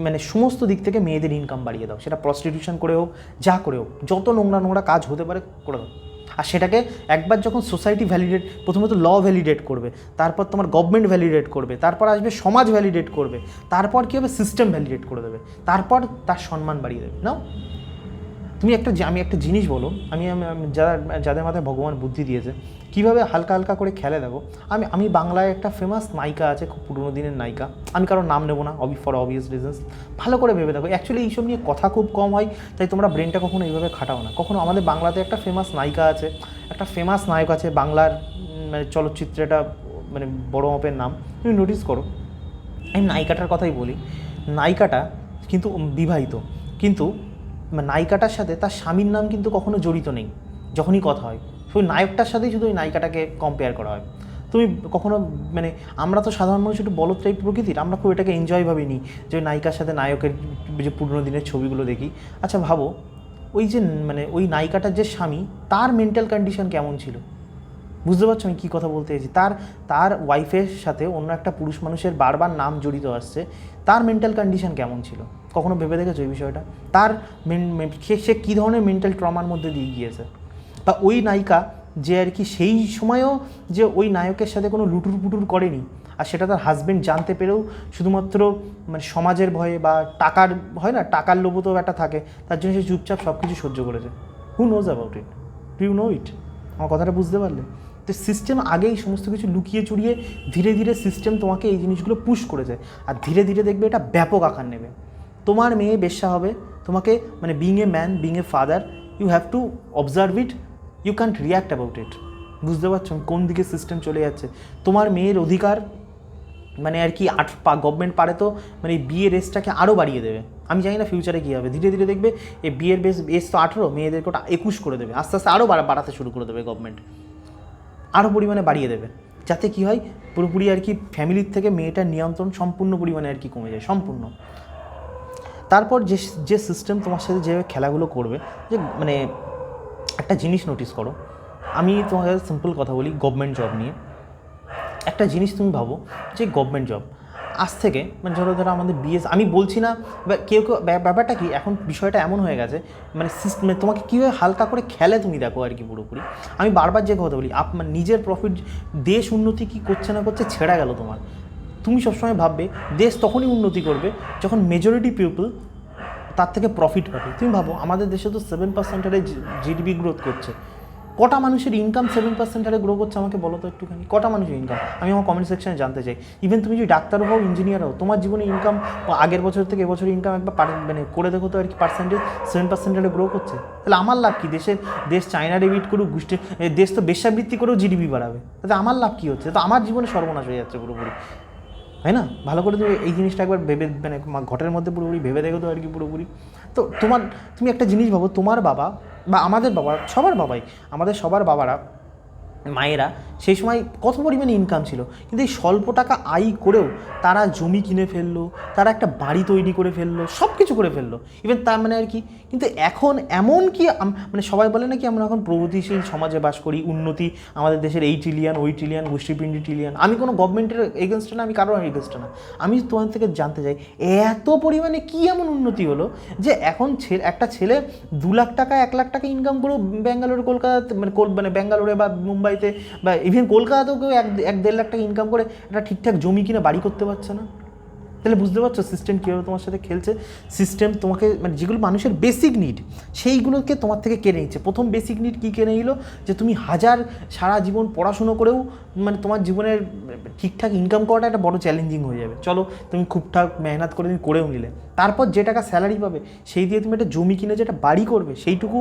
মানে সমস্ত দিক থেকে মেয়েদের ইনকাম বাড়িয়ে দাও, সেটা প্রস্টিটিউশন করে হোক, যা করে হোক, যত নোংরা কাজ হতে পারে করে দাও। আর সেটাকে একবার যখন সোসাইটি ভ্যালিডেট, প্রথমত ল ভ্যালিডেট করবে, তারপর তোমার গভর্নমেন্ট ভ্যালিডেট করবে, তারপর আসবে সমাজ ভ্যালিডেট করবে, তারপর কী হবে সিস্টেম ভ্যালিডেট করে দেবে, তারপর তার সম্মান বাড়িয়ে দেবে। নাও তুমি আমি একটা জিনিস বলো, যাদের মাথায় ভগবান বুদ্ধি দিয়েছে, কীভাবে হালকা হালকা করে খেলে দেখো। আমি বাংলায় একটা ফেমাস নায়িকা আছে, খুব পুরোনো দিনের নায়িকা, আমি কারোর নাম নেবো না ফর অবভিয়াস রিজনস, ভালো করে ভেবে দেখো। অ্যাকচুয়ালি এইসব নিয়ে কথা খুব কম হয়, তাই তোমরা ব্রেনটা কখনো এইভাবে খাটাও না। কখনো আমাদের বাংলাতে একটা ফেমাস নায়িকা আছে, একটা ফেমাস নায়ক আছে বাংলার মানে চলচ্চিত্রেটা মানে বড় মাপের নাম, তুমি নোটিস করো। আমি নায়িকাটার কথাই বলি, নায়িকাটা কিন্তু বিবাহিত, কিন্তু নায়িকাটার সাথে তার স্বামীর নাম কিন্তু কখনো জড়িত নেই। যখনই কথা হয় ওই নায়কটার সাথেই শুধু ওই নায়িকাটাকে কম্পেয়ার করা হয়। তুমি কখনো মানে আমরা তো সাধারণ মানুষ একটু বলদ টাইপ প্রকৃতির, আমরা খুব এটাকে এনজয় ভাবি নিই যে ওই নায়িকার সাথে নায়কের যে পুরনো দিনের ছবিগুলো দেখি। আচ্ছা ভাবো, ওই যে মানে ওই নায়িকাটার যে স্বামী, তার মেন্টাল কন্ডিশন কেমন ছিল, বুঝতে পারছো আমি কী কথা বলতে চাইছি? তার ওয়াইফের সাথে অন্য একটা পুরুষ মানুষের বারবার নাম জড়িত আসছে, তার মেন্টাল কন্ডিশন কেমন ছিল? কখনো ভেবে দেখেছো এই বিষয়টা? তার সে কী ধরনের মেন্টাল ট্রমার মধ্যে দিয়ে গিয়েছে? বা ওই নায়িকা যে আর কি সেই সময়ও যে ওই নায়কের সাথে কোনো লুটুর পুটুর করেনি, আর সেটা তার হাজব্যান্ড জানতে পেরেও শুধুমাত্র মানে সমাজের ভয়ে বা টাকার, হয় না, টাকার লোভও তো একটা থাকে, তার জন্য সে চুপচাপ সব কিছু সহ্য করেছে। Who knows about it? Do you know it? আমার কথাটা বুঝতে পারলে? তো সিস্টেম আগেই সমস্ত কিছু লুকিয়ে চুরিয়ে ধীরে ধীরে সিস্টেম তোমাকে এই জিনিসগুলো পুশ করেছে, আর ধীরে ধীরে দেখবে এটা ব্যাপক আকার নেবে। তোমার মেয়ে বেশ্যা হবে, তোমাকে মানে being a man, being a father, you have to observe it, you can't react about it. বুঝতে পারছো কোন দিকে সিস্টেম চলে যাচ্ছে? তোমার মেয়ের অধিকার মানে আর কি গভর্নমেন্ট পারে তো মানে বিয়ের এজটাকে আরও বাড়িয়ে দেবে। আমি জানি না ফিউচারে কী হবে, ধীরে ধীরে দেখবে এই বিয়ের এজ তো 18, মেয়েদেরকে ওটা 21 করে দেবে, আস্তে আস্তে আরও বাড়াতে শুরু করে দেবে গভর্নমেন্ট, আরও পরিমাণে বাড়িয়ে দেবে, যাতে কী হয় পুরোপুরি আর কি ফ্যামিলির থেকে মেয়েটার নিয়ন্ত্রণ সম্পূর্ণ পরিমাণে আর কি কমে যায়, সম্পূর্ণ। তারপর যে সিস্টেম তোমার সাথে যেভাবে খেলাগুলো করবে, যে মানে একটা জিনিস নোটিস করো, আমি তোমার কাছে সিম্পল কথা বলি গভর্নমেন্ট জব নিয়ে। একটা জিনিস তুমি ভাবো যে গভর্নমেন্ট জব আজ থেকে মানে ধরো আমাদের বিএস, আমি বলছি না কেউ ব্যাপারটা কি এখন বিষয়টা এমন হয়ে গেছে মানে সিস্টেম তোমাকে কীভাবে হালকা করে খেলে তুমি দেখো আর কি পুরোপুরি। আমি বারবার যে কথা বলি মানে নিজের প্রফিট, দেশ উন্নতি কী করছে না করছে ছেড়া গেল তোমার, তুমি সবসময় ভাববে দেশ তখনই উন্নতি করবে যখন মেজরিটি পিপল তার থেকে প্রফিট পাবে। তুমি ভাবো আমাদের দেশে তো 7% হারে জিডিপি গ্রোথ করছে, কটা মানুষের ইনকাম 7% হারে গ্রো করছে আমাকে বলো তো একটুখানি, কটা মানুষের ইনকাম? আমি আমার কমেন্ট সেকশনে জানতে চাই। ইভেন তুমি যদি ডাক্তার হও, ইঞ্জিনিয়ার হও, তোমার জীবনে ইনকাম আগের বছর থেকে এবছর ইনকাম একবার মানে করে দেখো তো আর কি পার্সেন্টেজ 7% হারে গ্রো করছে। তাহলে আমার লাভ কী? দেশ চায়না ডেবিট করুক, দেশ তো বেশ্যাবৃত্তি করেও জিডিপি বাড়াবে, তাহলে আমার লাভ কী হচ্ছে? তো আমার জীবনে সর্বনাশ হয়ে যাচ্ছে পুরোপুরি, তাই না? ভালো করে তুমি এই জিনিসটা একবার ভেবে মানে ঘটের মধ্যে পুরোপুরি ভেবে দেখো তো আর কি পুরোপুরি। তো তুমি একটা জিনিস ভাবো, তোমার বাবা বা আমাদের বাবা, সবার বাবাই, আমাদের সবার বাবারা, মায়েরা সেই সময় কত পরিমাণে ইনকাম ছিল, কিন্তু এই স্বল্প টাকা আয় করেও তারা জমি কিনে ফেললো, তারা একটা বাড়ি তৈরি করে ফেললো, সব কিছু করে ফেললো ইভেন তার মানে আর কি। কিন্তু এখন এমন কি মানে সবাই বলে নাকি আমরা এখন প্রগতিশীল সমাজে বাস করি, উন্নতি আমাদের দেশের 8 ট্রিলিয়ন, ওই ট্রিলিয়ন, গোষ্ঠীপিণ্ডি ট্রিলিয়ন। আমি কোনো গভর্নমেন্টের এগেনস্টে না, আমি কারোর এগেনস্টে না, আমি তোমার থেকে জানতে চাই এত পরিমাণে কী এমন উন্নতি হলো যে এখন একটা ছেলে 2 লাখ টাকা 1 লাখ টাকা ইনকাম করেও ব্যাঙ্গালোর, কলকাতাতে মানে ব্যাঙ্গালোরে বা মুম্বাইতে বা ইভেন কলকাতাতেও কেউ 1-1.5 লাখ টাকা ইনকাম করে একটা ঠিকঠাক জমি কিনে বাড়ি করতে পারছে না। তাহলে বুঝতে পারছো সিস্টেম কীভাবে তোমার সাথে খেলছে। সিস্টেম তোমাকে মানে যেগুলো মানুষের বেসিক নিড সেইগুলোকে তোমার থেকে কেড়ে নিচ্ছে। প্রথম বেসিক নিড কী কেড়ে নিল? যে তুমি সারা জীবন পড়াশুনো করেও মানে তোমার জীবনের ঠিকঠাক ইনকাম করাটা একটা বড় চ্যালেঞ্জিং হয়ে যাবে। চলো তুমি খুবঠাক মেহনত করে তুমি করেও নিলে, তারপর যে টাকা স্যালারি পাবে সেই দিয়ে তুমি একটা জমি কিনে যেটা বাড়ি করবে সেইটুকু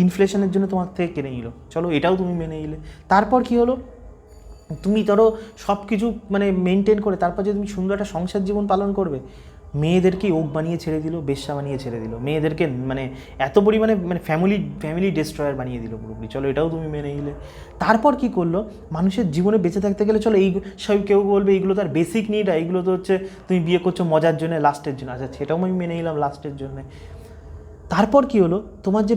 ইনফ্লেশনের জন্য তোমার থেকে কেড়ে নিল। চলো এটাও তুমি মেনে নিলে। তারপর কী হলো? তুমি ধরো সব কিছু মানে মেনটেন করে তারপর যে তুমি সুন্দর একটা সংসার জীবন পালন করবে, মেয়েদেরকে ওক বানিয়ে ছেড়ে দিল, বেশ্যা বানিয়ে ছেড়ে দিল, মেয়েদেরকে মানে এত পরিমাণে মানে ফ্যামিলি ডিস্ট্রয়ার বানিয়ে দিল পুরোপুরি। চলো এটাও তুমি মেনে নিলে। তারপর কি করলো? মানুষের জীবনে বেঁচে থাকতে গেলে চলো এই সব কেউ বলবে এইগুলো তার বেসিক নিড, আর এইগুলো তো হচ্ছে তুমি বিয়ে করছো মজার জন্য, লাস্টের জন্য। আচ্ছা সেটাও আমি মেনে নিলাম লাস্টের জন্যে। তারপর কি হলো? তোমার যে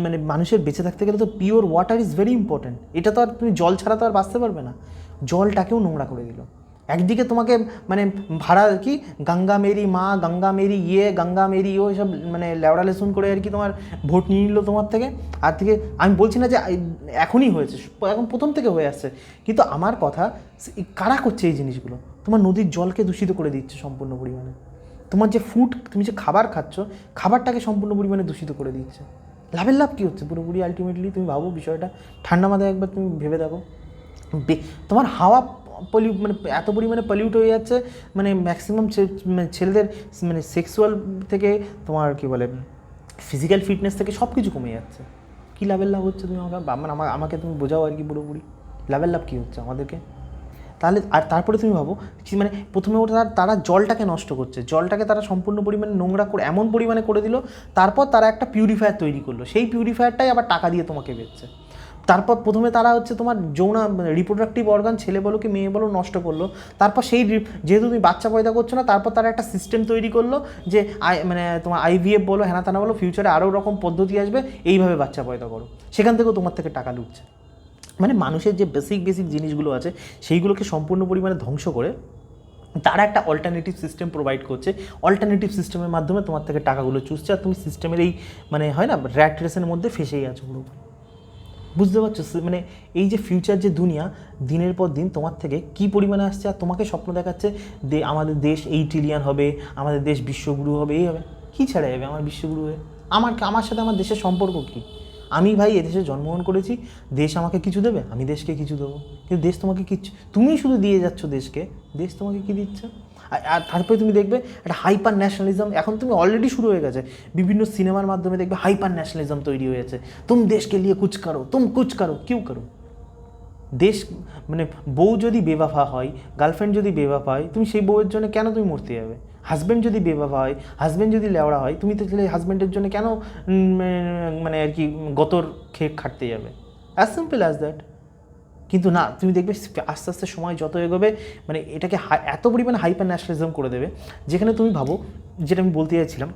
মানে মানুষের বেঁচে থাকতে গেলে তো pure water is very important. এটা তো আর তুমি জল ছাড়া তো আর বাঁচতে পারবে না। জলটাকেও নোংরা করে দিল। একদিকে তোমাকে মানে ভাড়া কি গঙ্গা মেরি মা, গঙ্গা মেরি গঙ্গা মেরি ও সব মানে লেওড়া লেসুন করে আর কি তোমার ভোট নিয়ে নিল তোমার থেকে। আর থেকে আমি বলছি না যে এখনই হয়েছে, এখন প্রথম থেকে হয়ে আসছে, কিন্তু আমার কথা কারা করছে এই জিনিসগুলো? তোমার নদীর জলকে দূষিত করে দিচ্ছে সম্পূর্ণ পরিমাণে। তোমার যে তুমি যে খাবার খাচ্ছ, খাবারটাকে সম্পূর্ণ পরিমাণে দূষিত করে দিচ্ছে। লাভের লাভ কী হচ্ছে পুরোপুরি? আলটিমেটলি তুমি ভাবো বিষয়টা, ঠান্ডা মাথায় একবার তুমি ভেবে দেখো। তোমার হাওয়া মানে এত পরিমাণে পলিউট হয়ে যাচ্ছে, মানে ম্যাক্সিমাম ছেলেদের মানে সেক্সুয়াল থেকে তোমার কী বলে ফিজিক্যাল ফিটনেস থেকে সব কিছু কমে যাচ্ছে। কী লাভের লাভ হচ্ছে? তুমি আমাকে তুমি বোঝাও আর কি পুরোপুরি লাভের লাভ কী হচ্ছে আমাদেরকে। তাহলে আর তারপরে তুমি ভাবো মানে প্রথমে ওটা তারা জলটাকে নষ্ট করছে, জলটাকে তারা সম্পূর্ণ পরিমাণে নোংরা করে এমন পরিমাণে করে দিল, তারপর তারা একটা পিউরিফায়ার তৈরি করলো, সেই পিউরিফায়ারটাই আবার টাকা দিয়ে তোমাকে বেচছে। তারপর প্রথমে তারা হচ্ছে তোমার যৌন রিপ্রোডাক্টিভ অর্গান ছেলে বলো কি মেয়ে বলো নষ্ট করলো, তারপর সেই যেহেতু তুমি বাচ্চা পয়দা করছো না, তারপর তারা একটা সিস্টেম তৈরি করলো যে মানে তোমার IVF বলো হ্যানা তানা বলো, ফিউচারে আরও রকম পদ্ধতি আসবে, এইভাবে বাচ্চা পয়দা করো, সেখান থেকেও তোমার থেকে টাকা লুটছে। মানে মানুষের যে বেসিক জিনিসগুলো আছে সেইগুলোকে সম্পূর্ণ পরিমাণে ধ্বংস করে তারা একটা অল্টারনেটিভ সিস্টেম প্রোভাইড করছে, অল্টারনেটিভ সিস্টেমের মাধ্যমে তোমার থেকে টাকাগুলো চুষছে, আর তুমি সিস্টেমের এই মানে হয় না র্যাট রেসের মধ্যে ফেসেই আছো পুরো। বুঝতে পারছো মানে এই যে ফিউচার যে দুনিয়া দিনের পর দিন তোমার থেকে কী পরিমাণে আসছে, আর তোমাকে স্বপ্ন দেখাচ্ছে আমাদের দেশ 8 ট্রিলিয়ন হবে, আমাদের দেশ বিশ্বগুরু হবে, এই হবে। কী ছাড়া যাবে আমার বিশ্বগুরু হয়ে? আমার সাথে আমার দেশের সম্পর্ক কী? আমি ভাই এদেশে জন্মগ্রহণ করেছি, দেশ আমাকে কিছু দেবে, আমি দেশকে কিছু দেবো, কিন্তু দেশ তোমাকে কিচ্ছু, তুমি শুধু দিয়ে যাচ্ছ দেশকে, দেশ তোমাকে কী দিচ্ছে? আর তারপরে তুমি দেখবে একটা হাইপার ন্যাশনালিজম এখন তুমি অলরেডি শুরু হয়ে গেছে, বিভিন্ন সিনেমার মাধ্যমে দেখবে হাইপার ন্যাশনালিজম তৈরি হয়েছে, তুম দেশকে নিয়ে কুছ করো, তুম কুছ করো, কিউ করো। দেশ মানে বউ যদি বেওয়াফা হয়, গার্লফ্রেন্ড যদি বেওয়াফা হয়, তুমি সেই বউয়ের জন্য কেন তুমি মরতে যাবে? হাজব্যান্ড যদি বেওয়াফা হয়, হাজব্যান্ড যদি লেওড়া হয়, তুমি তো হাজব্যান্ডের জন্য কেন মানে আর কি গতর খেয়ে খাটতে যাবে? As simple as that. কিন্তু না, তুমি দেখবে আস্তে আস্তে সময় যত এগোবে মানে এটাকে এত পরিমাণে হাইপার ন্যাশনালিজম করে দেবে, যেখানে তুমি ভাবো, যেটা আমি বলতে চাইছিলাম,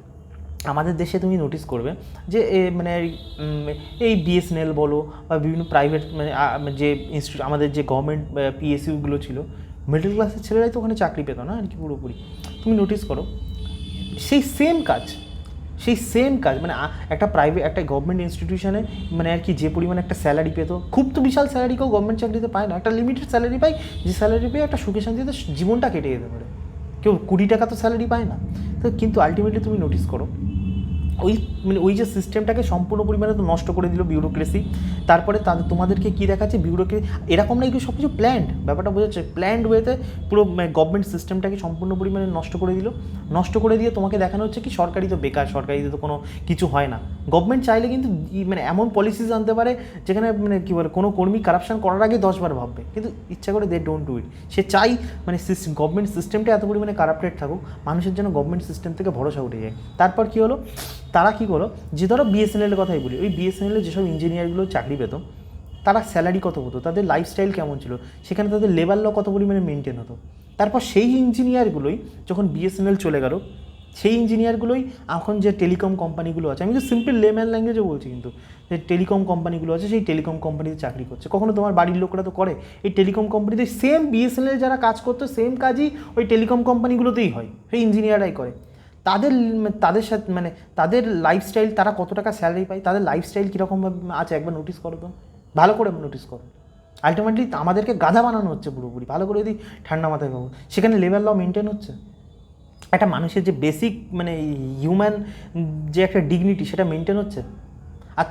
আমাদের দেশে তুমি নোটিস করবে যে মানে এই BSNL বলো বা বিভিন্ন প্রাইভেট মানে যে ইনস্টিটিউট আমাদের যে গভর্নমেন্ট PSUগুলো ছিল, মিডল ক্লাসের ছেলেরাই তো ওখানে চাকরি পেত না আর কি পুরোপুরি। তুমি নোটিস করো সেই সেম কাজ মানে একটা প্রাইভেট একটা গভর্নমেন্ট ইনস্টিটিউশনে মানে আর কি যে পরিমাণে একটা স্যালারি পেতো, খুব তো বিশাল স্যালারি কেউ গভর্নমেন্ট চাকরিতে পায় না, একটা লিমিটেড স্যালারি পায়, যে স্যালারি পেয়ে একটা সুখে শান্তিতে জীবনটা কেটে যেতে পারে। কেউ 20 টাকা তো স্যালারি পায় না। তো কিন্তু আলটিমেটলি তুমি নোটিস করো ওই যে সিস্টেমটাকে সম্পূর্ণ পরিমাণে তো নষ্ট করে দিল বিউরোক্রেসি। তারপরে তোমাদেরকে কী দেখাচ্ছে বিউরোক্রেসি এরকম না, কি সব কিছু প্ল্যান্ড, ব্যাপারটা বোঝাচ্ছে প্ল্যান্ড ওয়েতে পুরো গভর্নমেন্ট সিস্টেমটাকে সম্পূর্ণ পরিমাণে নষ্ট করে দিল। নষ্ট করে দিয়ে তোমাকে দেখানো হচ্ছে কি সরকারি তো বেকার, সরকারিতে তো কোনো কিছু হয় না। গভর্নমেন্ট চাইলে কিন্তু মানে এমন পলিসিস আনতে পারে যেখানে মানে কী বলে কোনো কর্মী কারাপশন করার আগে 10 বার ভাববে, কিন্তু ইচ্ছা করে দে ডোন্ট ডু ইট। সে চাই মানে গভর্নমেন্ট সিস্টেমটা এত পরিমাণে কারাপ্টেড থাকুক, মানুষের জন্য গভর্নমেন্ট সিস্টেম থেকে ভরসা উঠে যায়। তারপর কী হলো, তারা কী করো, যে ধরো BSNL এর কথাই বলি, ওই BSNL এর যেসব ইঞ্জিনিয়ারগুলো চাকরি পেত, তারা স্যালারি কত হতো, তাদের লাইফস্টাইল কেমন ছিল, সেখানে তাদের লেবার ল কত পরিমাণে মেনটেন হতো। তারপর সেই ইঞ্জিনিয়ারগুলোই যখন BSNL চলে গেল, সেই ইঞ্জিনিয়ারগুলোই এখন যে টেলিকম কোম্পানিগুলো আছে, আমি তো সিম্পল লেম্যান ল্যাঙ্গুয়েজে বলছি, কিন্তু যে টেলিকম কোম্পানিগুলো আছে সেই টেলিকম কোম্পানিতে চাকরি করছে। কখনো তোমার বাড়ির লোকরা তো করে, এই টেলিকম কোম্পানিতে সেম BSNL যারা কাজ করতো সেম কাজই ওই টেলিকম কোম্পানিগুলোতেই হয়, সেই ইঞ্জিনিয়াররাই করে। তাদের সাথে মানে তাদের লাইফস্টাইল, তারা কত টাকা স্যালারি পায়, তাদের লাইফস্টাইল কীরকমভাবে আছে একবার নোটিস করো তো, ভালো করে নোটিস করো। আলটিমেটলি আমাদেরকে গাধা বানানো হচ্ছে পুরোপুরি, ভালো করে যদি ঠান্ডা মাথায় পাবো। সেখানে লেবার ল মেনটেন হচ্ছে, একটা মানুষের যে বেসিক মানে হিউম্যান যে একটা ডিগনিটি সেটা মেনটেন হচ্ছে। আর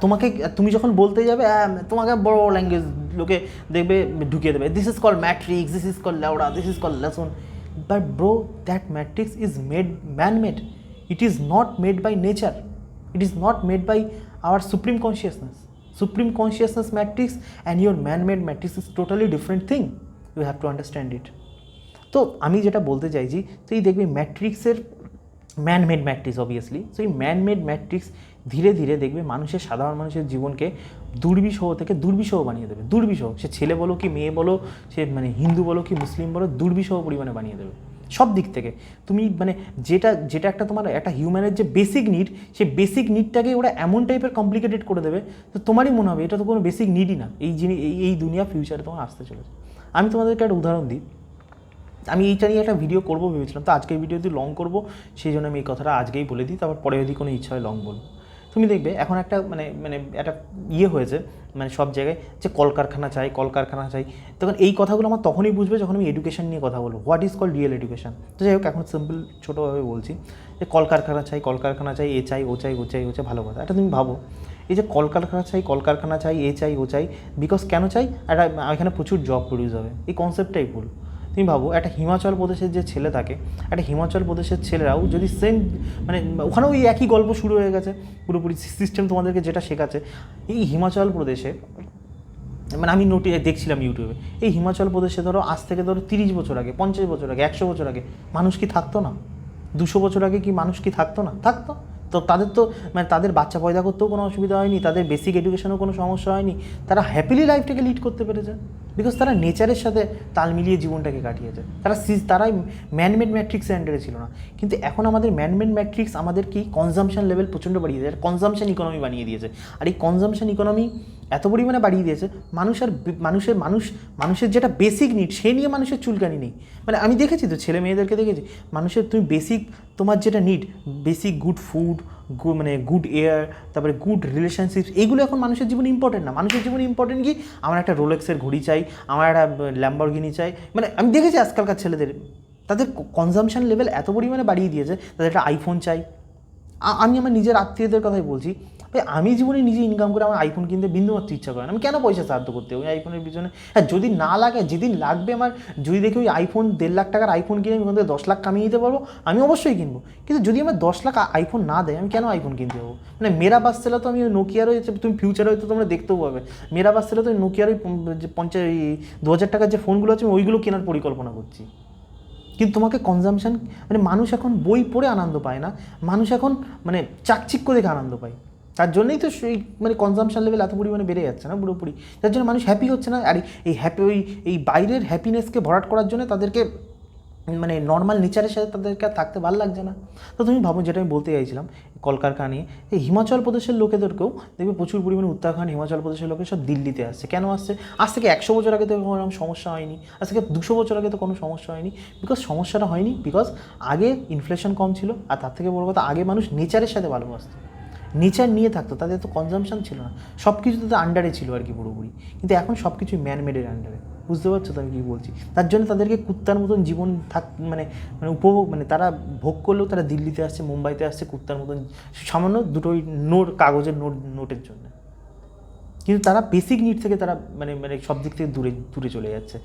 তুমি যখন বলতে যাবে তোমাকে বড় বড় ল্যাঙ্গুয়েজ লোকে দেখবে ঢুকিয়ে দেবে, this is call matrix, this is call লেওড়া, this is call lesson. But bro, that matrix is man-made. It is not made by nature. It is not made by our supreme consciousness. Supreme consciousness matrix and your man-made matrix is totally different thing. You have to understand it. তো আমি যেটা বলতে চাইছি, তো এই দেখবে ম্যাট্রিক্সের man-made matrix obviously, so এই ম্যানমেড ম্যাট্রিক্স ধীরে ধীরে দেখবে সাধারণ মানুষের জীবনকে দুর্বিষহ থেকে দুর্বিষহ বানিয়ে দেবে। দুর্বিষহ, সে ছেলে বলো কি মেয়ে বলো, সে মানে হিন্দু বলো কি মুসলিম বলো, দুর্বিষহ পরিমাণে বানিয়ে দেবে সব দিক থেকে। তুমি মানে যেটা একটা তোমার একটা হিউম্যানের যে বেসিক নিড, সেই বেসিক নিডটাকে ওরা এমন টাইপের কমপ্লিকেটেড করে দেবে, তো তোমারই মনে হবে এটা তো কোনো বেসিক নিডই না, এই দুনিয়া ফিউচারে তোমার আসতে চলেছে। আমি তোমাদেরকে একটা উদাহরণ দিই, আমি এইটা নিয়ে একটা ভিডিও করবো ভেবেছিলাম, তো আজকের ভিডিও যদি লং করবো সেই জন্য আমি এই কথাটা আজকেই বলে দিই, তারপর পরে যদি কোনো ইচ্ছা হয় লং বলবো। তুমি দেখবে এখন একটা মানে একটা হয়েছে মানে সব জায়গায় যে কলকারখানা চাই, তখন এই কথাগুলো আমার তখনই বুঝবে যখন আমি এডুকেশন নিয়ে কথা বলবো, what is call real education. তো যাই হোক, এখন সিম্পল ছোটোভাবে বলছি যে কলকারখানা চাই, এ চাই, ও চাই, ভালো কথা। এটা তুমি ভাবো, এই যে কলকারখানা চাই, এ চাই, ও চাই, বিকজ কেন চাই, একটা এখানে প্রচুর জব প্রডিউস হবে, এই কনসেপ্টটাই ভুল। তুমি ভাবো একটা হিমাচল প্রদেশের যে ছেলে থাকে, একটা হিমাচল প্রদেশের ছেলেরাও যদি সেম মানে ওখানেও ওই একই গল্প শুরু হয়ে গেছে পুরোপুরি সিস্টেম তোমাদেরকে যেটা শেখাচ্ছে। এই হিমাচল প্রদেশে মানে আমি দেখছিলাম ইউটিউবে, এই হিমাচল প্রদেশে ধরো আজ থেকে ধরো 30 বছর আগে, 50 বছর আগে, 100 বছর আগে মানুষ কি থাকতো না? 200 বছর আগে কি মানুষ কি থাকতো না? থাকতো। তো তাদের তো মানে তাদের বাচ্চা পয়দা করতেও কোনো অসুবিধা হয়নি, তাদের বেসিক এডুকেশনেও কোনো সমস্যা হয়নি, তারা হ্যাপিলি লাইফটাকে লিড করতে পেরেছে, বিকজ তারা নেচারের সাথে তাল মিলিয়ে জীবনটাকে কাটিয়েছে। তারাই ম্যানমেড ম্যাট্রিক্সের আন্ডারে ছিল না। কিন্তু এখন আমাদের ম্যানমেড ম্যাট্রিক্স আমাদের কি কনজামশন লেভেল প্রচণ্ড বাড়িয়ে দিয়েছে, কনজামশন ইকোনমি বানিয়ে দিয়েছে। আর এই কনজামশন ইকোনমি এত পরিমাণে বাড়িয়ে দিয়েছে, মানুষের যেটা বেসিক নিড সে নিয়ে মানুষের চুলকানি নেই। মানে আমি দেখেছি তো, ছেলে মেয়েদেরকে দেখেছি, মানুষের তুমি বেসিক তোমার যেটা নিড, বেসিক গুড ফুড, মানে গুড এয়ার, তারপরে গুড রিলেশনশিপস, এইগুলো এখন মানুষের জীবনে ইম্পর্টেন্ট না। মানুষের জীবনে ইম্পর্টেন্ট কি, আমার একটা রোলেক্সের ঘড়ি চাই, আমার একটা ল্যাম্বরগিনি চাই। মানে আমি দেখেছি আজকালকার ছেলেদের, তাদের কনজামশন লেভেল এত পরিমাণে বাড়িয়ে দিয়েছে, তাদের একটা আইফোন চাই। আমি আমার নিজের আত্মীয়দের কথাই বলছি, ভাই আমি জীবনে নিজে ইনকাম করে আমার আইফোন কিনতে বিন্দুমাত্র ইচ্ছা করে না। আমি কেন পয়সা সাহায্য করতে ওই আইফোনের পিছনে? হ্যাঁ, যদি না লাগে, যেদিন লাগবে আমার, যদি দেখি ওই আইফোন 1.5 লাখ টাকার আইফোন কিনে আমি ওখান থেকে 10 লাখ কামিয়ে দিতে পারবো, আমি অবশ্যই কিনবো। কিন্তু যদি আমার 10 লাখ আইফোন না দেয়, আমি কেন আইফোন কিনতে যাবো? মানে মেরা বাস ছেলে তো আমি ওই নোকিয়ার হয়েছে, তুমি ফিউচারে হয়তো তোমরা দেখতেও পাবে, মেরা বাস ছেলে তো ওই নোকিয়ার ওই 2000 টাকার যে ফোনগুলো আছে ওইগুলো কেনার পরিকল্পনা করছি। কিন্তু তোমাকে কনজামশন, মানে মানুষ এখন বই পড়ে আনন্দ পায় না, মানুষ এখন মানে চাকচিক্য দেখে আনন্দ পায়। তার জন্যই তো সেই মানে কনজামশন লেভেল এত পরিমাণে বেড়ে যাচ্ছে না পুরোপুরি, তার জন্য মানুষ হ্যাপি হচ্ছে না। আর এই বাইরের হ্যাপিনেসকে ভরাট করার জন্য তাদেরকে মানে নর্মাল নেচারের সাথে তাদেরকে আর থাকতে ভালো লাগছে না। তো তুমি ভাবো, যেটা আমি বলতে চাইছিলাম কলকারখানা নিয়ে, এই হিমাচল প্রদেশের লোকেদেরকেও দেখবে প্রচুর পরিমাণে উত্তরাখণ্ড, হিমাচল প্রদেশের লোকের সব দিল্লিতে আসছে। কেন আসছে? আজ থেকে 100 বছর আগে তো কোনো সমস্যা হয়নি, আজ থেকে 200 বছর আগে তো কোনো সমস্যা হয়নি। বিকজ সমস্যাটা হয়নি বিকজ আগে ইনফ্লেশন কম ছিল, আর তার থেকে বড় কথা আগে মানুষ নেচারের সাথে ভালোবাসত, নেচার নিয়ে থাকতো, তাদের তো কনজামশন ছিল না, সব কিছু তাদের আন্ডারে ছিল আর কি পুরোপুরি। কিন্তু এখন সব কিছুই ম্যানমেডের আন্ডারে, বুঝতে পারছো তো আমি কী বলছি? তার জন্য তাদেরকে কুত্তার মতন জীবন মানে মানে উপভোগ, মানে তারা ভোগ করলেও তারা দিল্লিতে আসছে, মুম্বাইতে আসছে কুত্তার মতন, সামান্য দুটোই কাগজের নোটের জন্য। কিন্তু তারা বেসিক নিড থেকে তারা মানে মানে সব দিক থেকে দূরে দূরে চলে যাচ্ছে।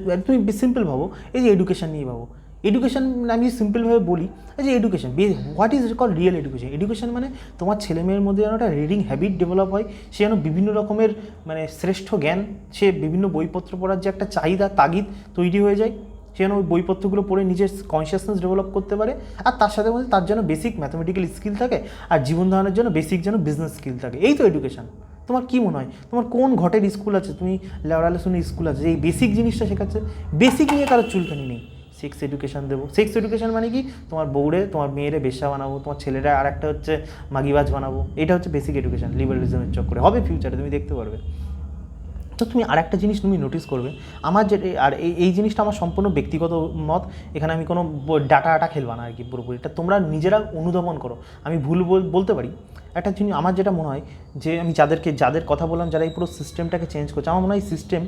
মানে তুমি সিম্পল ভাবো, এই যে এডুকেশন নিয়ে ভাবো, এডুকেশন আমি সিম্পলভাবে বলি, এই যে education, what is call real education? Education মানে তোমার ছেলে মেয়ের মধ্যে যেন একটা রিডিং হ্যাবিট ডেভেলপ হয়, সে যেন বিভিন্ন রকমের মানে শ্রেষ্ঠ জ্ঞান, সে বিভিন্ন বইপত্র পড়ার যে একটা চাহিদা তাগিদ তৈরি হয়ে যায়, সে যেন ওই বইপত্রগুলো পড়ে নিজের কনসিয়াসনেস ডেভেলপ করতে পারে, আর তার সাথে মধ্যে তার জন্য বেসিক ম্যাথমেটিক্যাল স্কিল থাকে, আর জীবন ধারণের জন্য বেসিক যেন বিজনেস স্কিল থাকে। এই তো এডুকেশন। তোমার কী মনে হয়, তোমার কোন ঘটের স্কুল আছে, তুমি লেওড়ালে শুনে স্কুল আছে যে এই বেসিক জিনিসটা শেখাচ্ছে? বেসিক নিয়ে কারোর চুলকানি নেই। সেক্স এডুকেশন দেবো, সেক্স এডুকেশন মানে কি, তোমার বউরে তোমার মেয়েরে বেশ্যা বানাবো, তোমার ছেলেরা আর একটা হচ্ছে মাগিবাজ বানাবো, এটা হচ্ছে বেসিক এডুকেশন। লিবারালিজমের চক্করে হবে ফিউচারে, তুমি দেখতে পারবে। তো তুমি আরেকটা জিনিস তুমি নোটিস করবে, আমার যে আর এই জিনিসটা আমার সম্পূর্ণ ব্যক্তিগত মত, এখানে আমি কোনো ডাটা খেলবা না আর কি, পুরোপুরি এটা তোমরা নিজেরা অনুধাবন করো, আমি ভুল বলতে পারি। একটা জিনিস আমার যেটা মনে হয়, যে আমি যাদের কথা বললাম, যারা এই পুরো সিস্টেমটাকে চেঞ্জ করছে, আমার মনে হয় সিস্টেম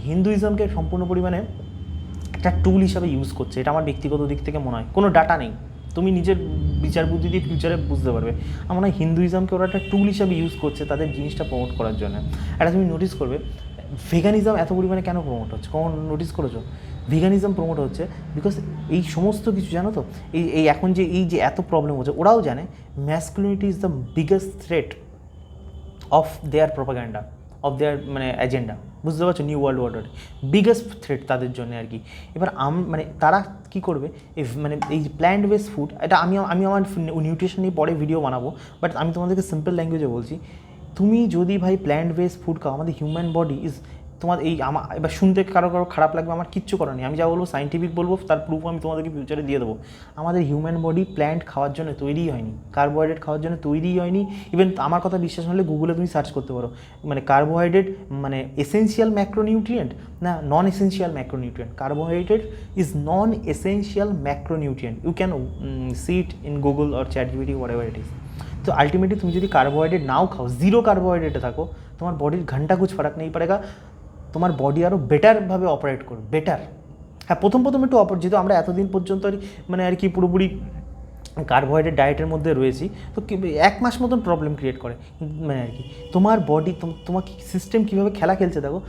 হিন্দুইজমকে সম্পূর্ণ পরিমাণে একটা টুল হিসাবে ইউজ করছে, এটা আমার ব্যক্তিগত দিক থেকে মনে হয়। কোনো ডাটা নেই, তুমি নিজের বিচার বুদ্ধি দিয়ে ফিউচারে বুঝতে পারবে। আমার মনে হয় হিন্দুইজমকে ওরা একটা টুল হিসাবে ইউজ করছে তাদের জিনিসটা প্রমোট করার জন্য। এটা তুমি নোটিস করবে, ভেগানিজম এত পরিমাণে কেন প্রমোট হচ্ছে, কখন নোটিস করেছো? ভেগানিজম প্রমোট হচ্ছে বিকজ এই সমস্ত কিছু, জানো তো, এই এখন যে এত প্রবলেম হচ্ছে, ওরাও জানে masculinity is the biggest threat of their propaganda, of their মানে এজেন্ডা, বুঝতে পারছো? New world order biggest threat তাদের জন্য আর কি। এবার মানে তারা কী করবে, মানে এই প্ল্যান্ট বেসড ফুড, এটা আমি আমার নিউট্রিশন নিয়ে পরে ভিডিও বানাবো, বাট আমি তোমাদেরকে সিম্পল ল্যাঙ্গুয়েজে বলছি, তুমি যদি ভাই প্ল্যান্ট বেসড ফুড খাও, আমাদের হিউম্যান বডি ইজ, তোমার এবার শুনতে কারো খারাপ লাগবে, আমার কিচ্ছু করার নেই, আমি যা বলবো সাইন্টিফিক বলবো, তার প্রুফ আমি তোমাদেরকে ফিউচারে দিয়ে দেবো। আমাদের হিউম্যান বডি প্ল্যান্ট খাওয়ার জন্য তৈরিই হয়নি, কার্বোহাইড্রেট খাওয়ার জন্য তৈরিই হয়নি। ইভেন আমার কথা বিশ্বাস হলে গুগলে তুমি সার্চ করতে পারো, মানে কার্বোহাইড্রেট মানে এসেন্সিয়াল ম্যাক্রোনিউট্রিয়েন্ট না non essential macronutrient? Carbohydrate is non essential macronutrient, you can see it in Google or ChatGPT, whatever it is. তো আলটিমেটলি তুমি যদি কার্বোহাইড্রেট নাও খাও, জিরো কার্বোহাইড্রেটে থাকো, তোমার বডির ঘন্টা কুছ ফারাক নেই পড়েগা, তোমার বডি আরও বেটারভাবে অপারেট করবে, বেটার। হ্যাঁ, প্রথম একটু যেহেতু আমরা এতদিন পর্যন্ত মানে আর কি পুরোপুরি কার্বোহাইড্রেট ডায়েটের মধ্যে রয়েছি, তো 1 মাস মতন প্রবলেম ক্রিয়েট করে মানে আর কি। তোমার বডি তোমাকে সিস্টেম কীভাবে খেলা খেলছে দেখো,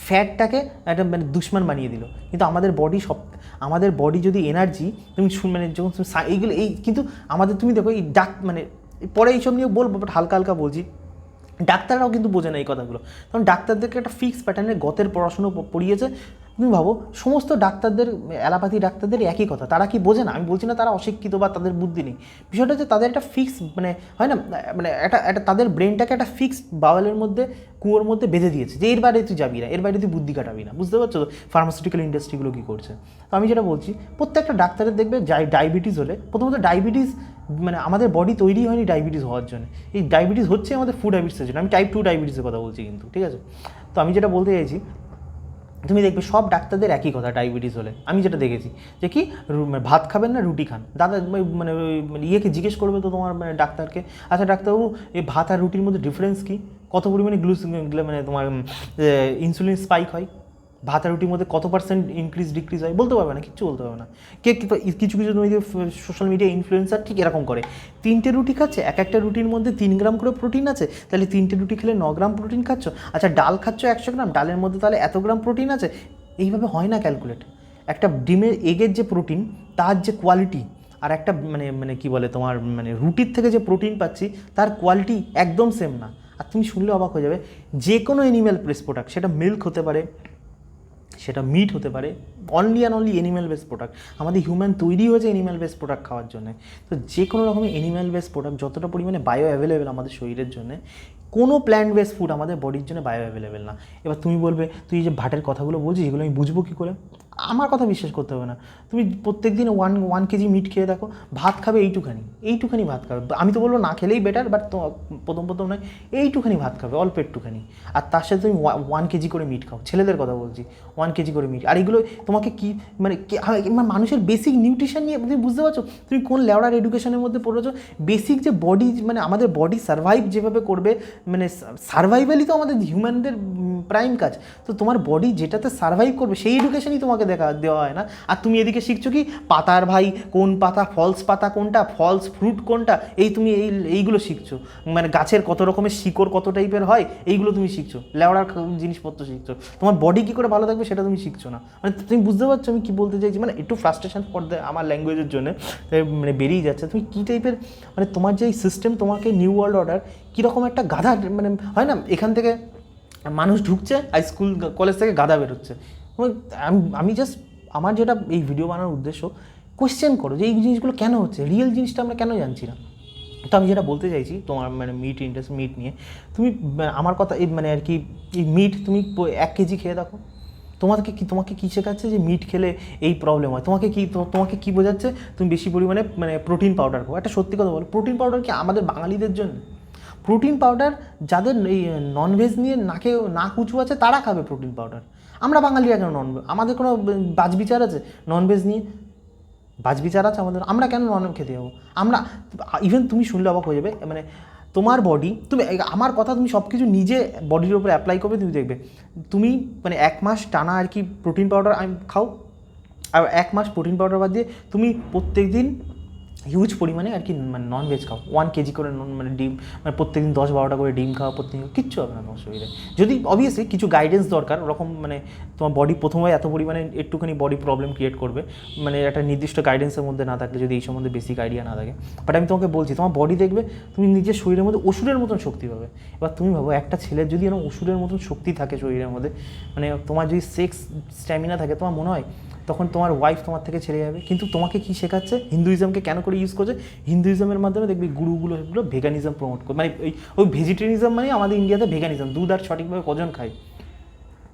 ফ্যাটটাকে একটা মানে দুশ্মন বানিয়ে দিল। কিন্তু আমাদের বডি যদি এনার্জি, তুমি মানে যখন এইগুলো কিন্তু আমাদের, তুমি দেখো এই মানে পরে এইসব নিয়ে বলবো, বাট হালকা বলছি, ডাক্তাররাও কিন্তু বোঝে না এই কথাগুলো, কারণ ডাক্তারদেরকে একটা ফিক্স প্যাটার্নে গতের পড়াশুনো পড়িয়েছে। তুমি ভাবো সমস্ত ডাক্তারদের, অ্যালোপ্যাথি ডাক্তারদের একই কথা, তারা কি বোঝে না? আমি বলছি না তারা অশিক্ষিত বা তাদের বুদ্ধি নেই, বিষয়টা হচ্ছে তাদের একটা ফিক্স মানে হয় না, মানে একটা তাদের ব্রেনটাকে একটা ফিক্সড বাওয়ালের মধ্যে, কুয়োর মধ্যে বেঁধে দিয়েছে যে এর বাইরে তুই যাবি না, এর বাইরে তুই বুদ্ধি কাটাবি না। বুঝতে পারছো তো ফার্মাসিউটিক্যাল ইন্ডাস্ট্রিগুলো কী করছে? তো আমি যেটা বলছি, প্রত্যেকটা ডাক্তারের দেখবে ডায়াবেটিস হলে, প্রথমত ডায়াবেটিস মানে আমাদের বডি তৈরি হয়নি ডায়াবেটিস হওয়ার জন্য, এই ডায়াবেটিস হচ্ছে আমাদের ফুড হ্যাবিটসের জন্য। আমি টাইপ 2 ডায়াবেটিসের কথা বলছি কিন্তু, ঠিক আছে? তো আমি যেটা বলতে চাইছি, তুমি দেখবে সব ডাক্তারদের একই কথা ডায়াবেটিস হলে, আমি যেটা দেখেছি যে কি ভাত খাবেন না রুটি খান, দাদা মানে ইয়েকে জিজ্ঞেস করবে তো তোমার মানে ডাক্তারকে, আচ্ছা ডাক্তারবাবু এই ভাত আর রুটির মধ্যে ডিফারেন্স কী, কত পরিমাণে মানে তোমার ইনসুলিন স্পাইক হয়, ভাত আর রুটির মধ্যে কত পার্সেন্ট ইনক্রিজ ডিক্রিজ হয়, বলতে পারবে না, কিচ্ছু বলতে পারবে না। কিছু কিছু তুমি সোশ্যাল মিডিয়া ইনফ্লুয়েন্সার ঠিক এরকম করে, 3টে রুটি খাচ্ছে, একটা রুটির মধ্যে 3 গ্রাম করে প্রোটিন আছে, তাহলে 3টে রুটি খেলে 9 গ্রাম প্রোটিন খাচ্ছ, আচ্ছা ডাল খাচ্ছ 100 গ্রাম, ডালের মধ্যে তাহলে এত গ্রাম প্রোটিন আছে। এইভাবে হয় না ক্যালকুলেট। একটা ডিমের এগের যে প্রোটিন, তার যে কোয়ালিটি, আর একটা মানে কী বলে তোমার মানে রুটির থেকে যে প্রোটিন পাচ্ছি তার কোয়ালিটি একদম সেম না। আর তুমি শুনলে অবাক হয়ে যাবে, যে কোনো অ্যানিম্যাল বেস প্রোডাক্ট, সেটা মিল্ক হতে পারে, সেটা মিট হতে পারে, only and only animal base product. আমাদের হিউম্যান তৈরি হয়েছে অ্যানিম্যাল বেস প্রোডাক্ট খাওয়ার জন্য। তো যে কোনো রকমের অ্যানিম্যাল বেস প্রোডাক্ট যতটা পরিমাণে বায়ো অ্যাভেলেবেল আমাদের শরীরের জন্য, কোনো প্ল্যান্ট বেস ফুড আমাদের বডির জন্য বায়ো অ্যাভেলেবেল না। এবার তুমি বলবে তুই যে ভাটের কথাগুলো বলছিস এগুলো আমি বুঝবো কী করে? আমার কথা বিশ্বাস করতে হবে না, তুমি প্রত্যেক দিন 1 কেজি মিট খেয়ে দেখো, ভাত খাবে এইটুখানি ভাত খাবে। আমি তো বলবো না খেলেই বেটার, বাট প্রথম নয়, এইটুখানি ভাত খাবে, অল্প একটুখানি, আর তার সাথে তুমি 1 কেজি করে মিট খাও। ছেলেদের কথা বলছি, 1 কেজি করে মিট। আর এগুলো তোমাকে কি মানে মানুষের বেসিক নিউট্রিশন নিয়ে তুমি বুঝতে পারছো তুমি কোন লেওড়ার এডুকেশনের মধ্যে পড়েছো? বেসিক যে বডি মানে আমাদের বডি সার্ভাইভ যেভাবে করবে, মানে সার্ভাইভালই তো আমাদের হিউম্যানদের প্রাইম কাজ। তো তোমার বডি যেটাতে সার্ভাইভ করবে সেই এডুকেশনই তোমাকে দেওয়া হয় না। আর তুমি এদিকে শিখছো কি পাতার ভাই কোন পাতা, ফলস পাতা কোনটা, ফলস ফ্রুট কোনটা, তুমি এইগুলো শিখছো। মানে গাছের কত রকমের শিকড় কত টাইপের হয়, এইগুলো তুমি শিখছো, লেওড়ার জিনিসপত্র শিখছো। তোমার বডি কী করে ভালো থাকবে সেটা তুমি শিখছো না। মানে তুমি বুঝতে পারছো আমি কী বলতে চাইছি? মানে একটু ফ্রাস্ট্রেশন ফর আমার ল্যাঙ্গুয়েজের জন্য মানে বেরিয়ে যাচ্ছে। তুমি কী টাইপের মানে তোমার যে সিস্টেম, তোমাকে নিউ ওয়ার্ল্ড অর্ডার কীরকম একটা গাধা মানে হয় না, এখান থেকে মানুষ ঢুকছে আর স্কুল কলেজ থেকে গাধা বেরোচ্ছে। আমি জাস্ট আমার যেটা এই ভিডিও বানানোর উদ্দেশ্য, কোয়েশ্চেন করো যে এই জিনিসগুলো কেন হচ্ছে, রিয়েল জিনিসটা আমরা কেন জানছি না। তো আমি যেটা বলতে চাইছি তোমার মানে মিট নিয়ে, তুমি আমার কথা এই মানে আর কি, এই মিট তুমি 1 কেজি খেয়ে দেখো, তোমাকে কী শেখাচ্ছে যে মিট খেলে এই প্রবলেম হয়? তোমাকে কি বোঝাচ্ছে তুমি বেশি পরিমাণে মানে প্রোটিন পাউডার খাও? একটা সত্যি কথা বলো, প্রোটিন পাউডার কি আমাদের বাঙালিদের জন্য? প্রোটিন পাউডার যাদের এই ননভেজ নিয়ে নাক উঁচু আছে তারা খাবে প্রোটিন পাউডার। আমরা বাঙালিরা কেন আমাদের কোনো বাছবিচার আছে ননভেজ নিয়ে? বাছবিচার আছে আমাদের? আমরা কেন নন খেতে যাবো? আমরা ইভেন তুমি শুনলে অবাক হয়ে যাবে, মানে তোমার বডি, তুমি আমার কথা তুমি সব কিছু নিজে বডির উপরে অ্যাপ্লাই করবে, তুমি দেখবে তুমি মানে 1 মাস টানা আর কি প্রোটিন পাউডার খাও, আর 1 মাস প্রোটিন পাউডার বাদ দিয়ে তুমি প্রত্যেক দিন হিউজ পরিমাণে আর কি মানে ননভেজ খাও, 1 কেজি করে মানে ডিম, মানে প্রত্যেকদিন 10-12টা করে ডিম খাও প্রত্যেকদিন, কিচ্ছু হবে না তোমার শরীরে। যদি অবভিয়াসলি কিছু গাইডেন্স দরকার, ওরকম মানে তোমার বডি প্রথমে এত পরিমাণে একটুখানি বডি প্রবলেম ক্রিয়েট করবে, মানে একটা নির্দিষ্ট গাইডেন্সের মধ্যে না থাকলে, যদি এই সম্বন্ধে বেসিক আইডিয়া না থাকে। বাট আমি তোমাকে বলছি তোমার বডি দেখবে তুমি নিজের শরীরের মধ্যে ওষুধের মতন শক্তি পাবে। এবার তুমি ভাবো একটা ছেলের যদি এরকম ওষুধের মতন শক্তি থাকে শরীরের মধ্যে, মানে তোমার যদি সেক্স স্ট্যামিনা থাকে, তোমার মনে হয় তখন তোমার ওয়াইফ তোমার থেকে ছেড়ে যাবে। কিন্তু তোমাকে কি শেখাচ্ছে? হিন্দুইজমকে কেন করে ইউজ করছে? হিন্দুইজমের মাধ্যমে দেখবি গুরুগুলো ভেগানিজম প্রমোট করে, মানে ওই ভেজিটেরিয়ানিজম মানে আমাদের ইন্ডিয়াতে ভেগানিজম, দুধ আর সঠিকভাবে কজন খায়,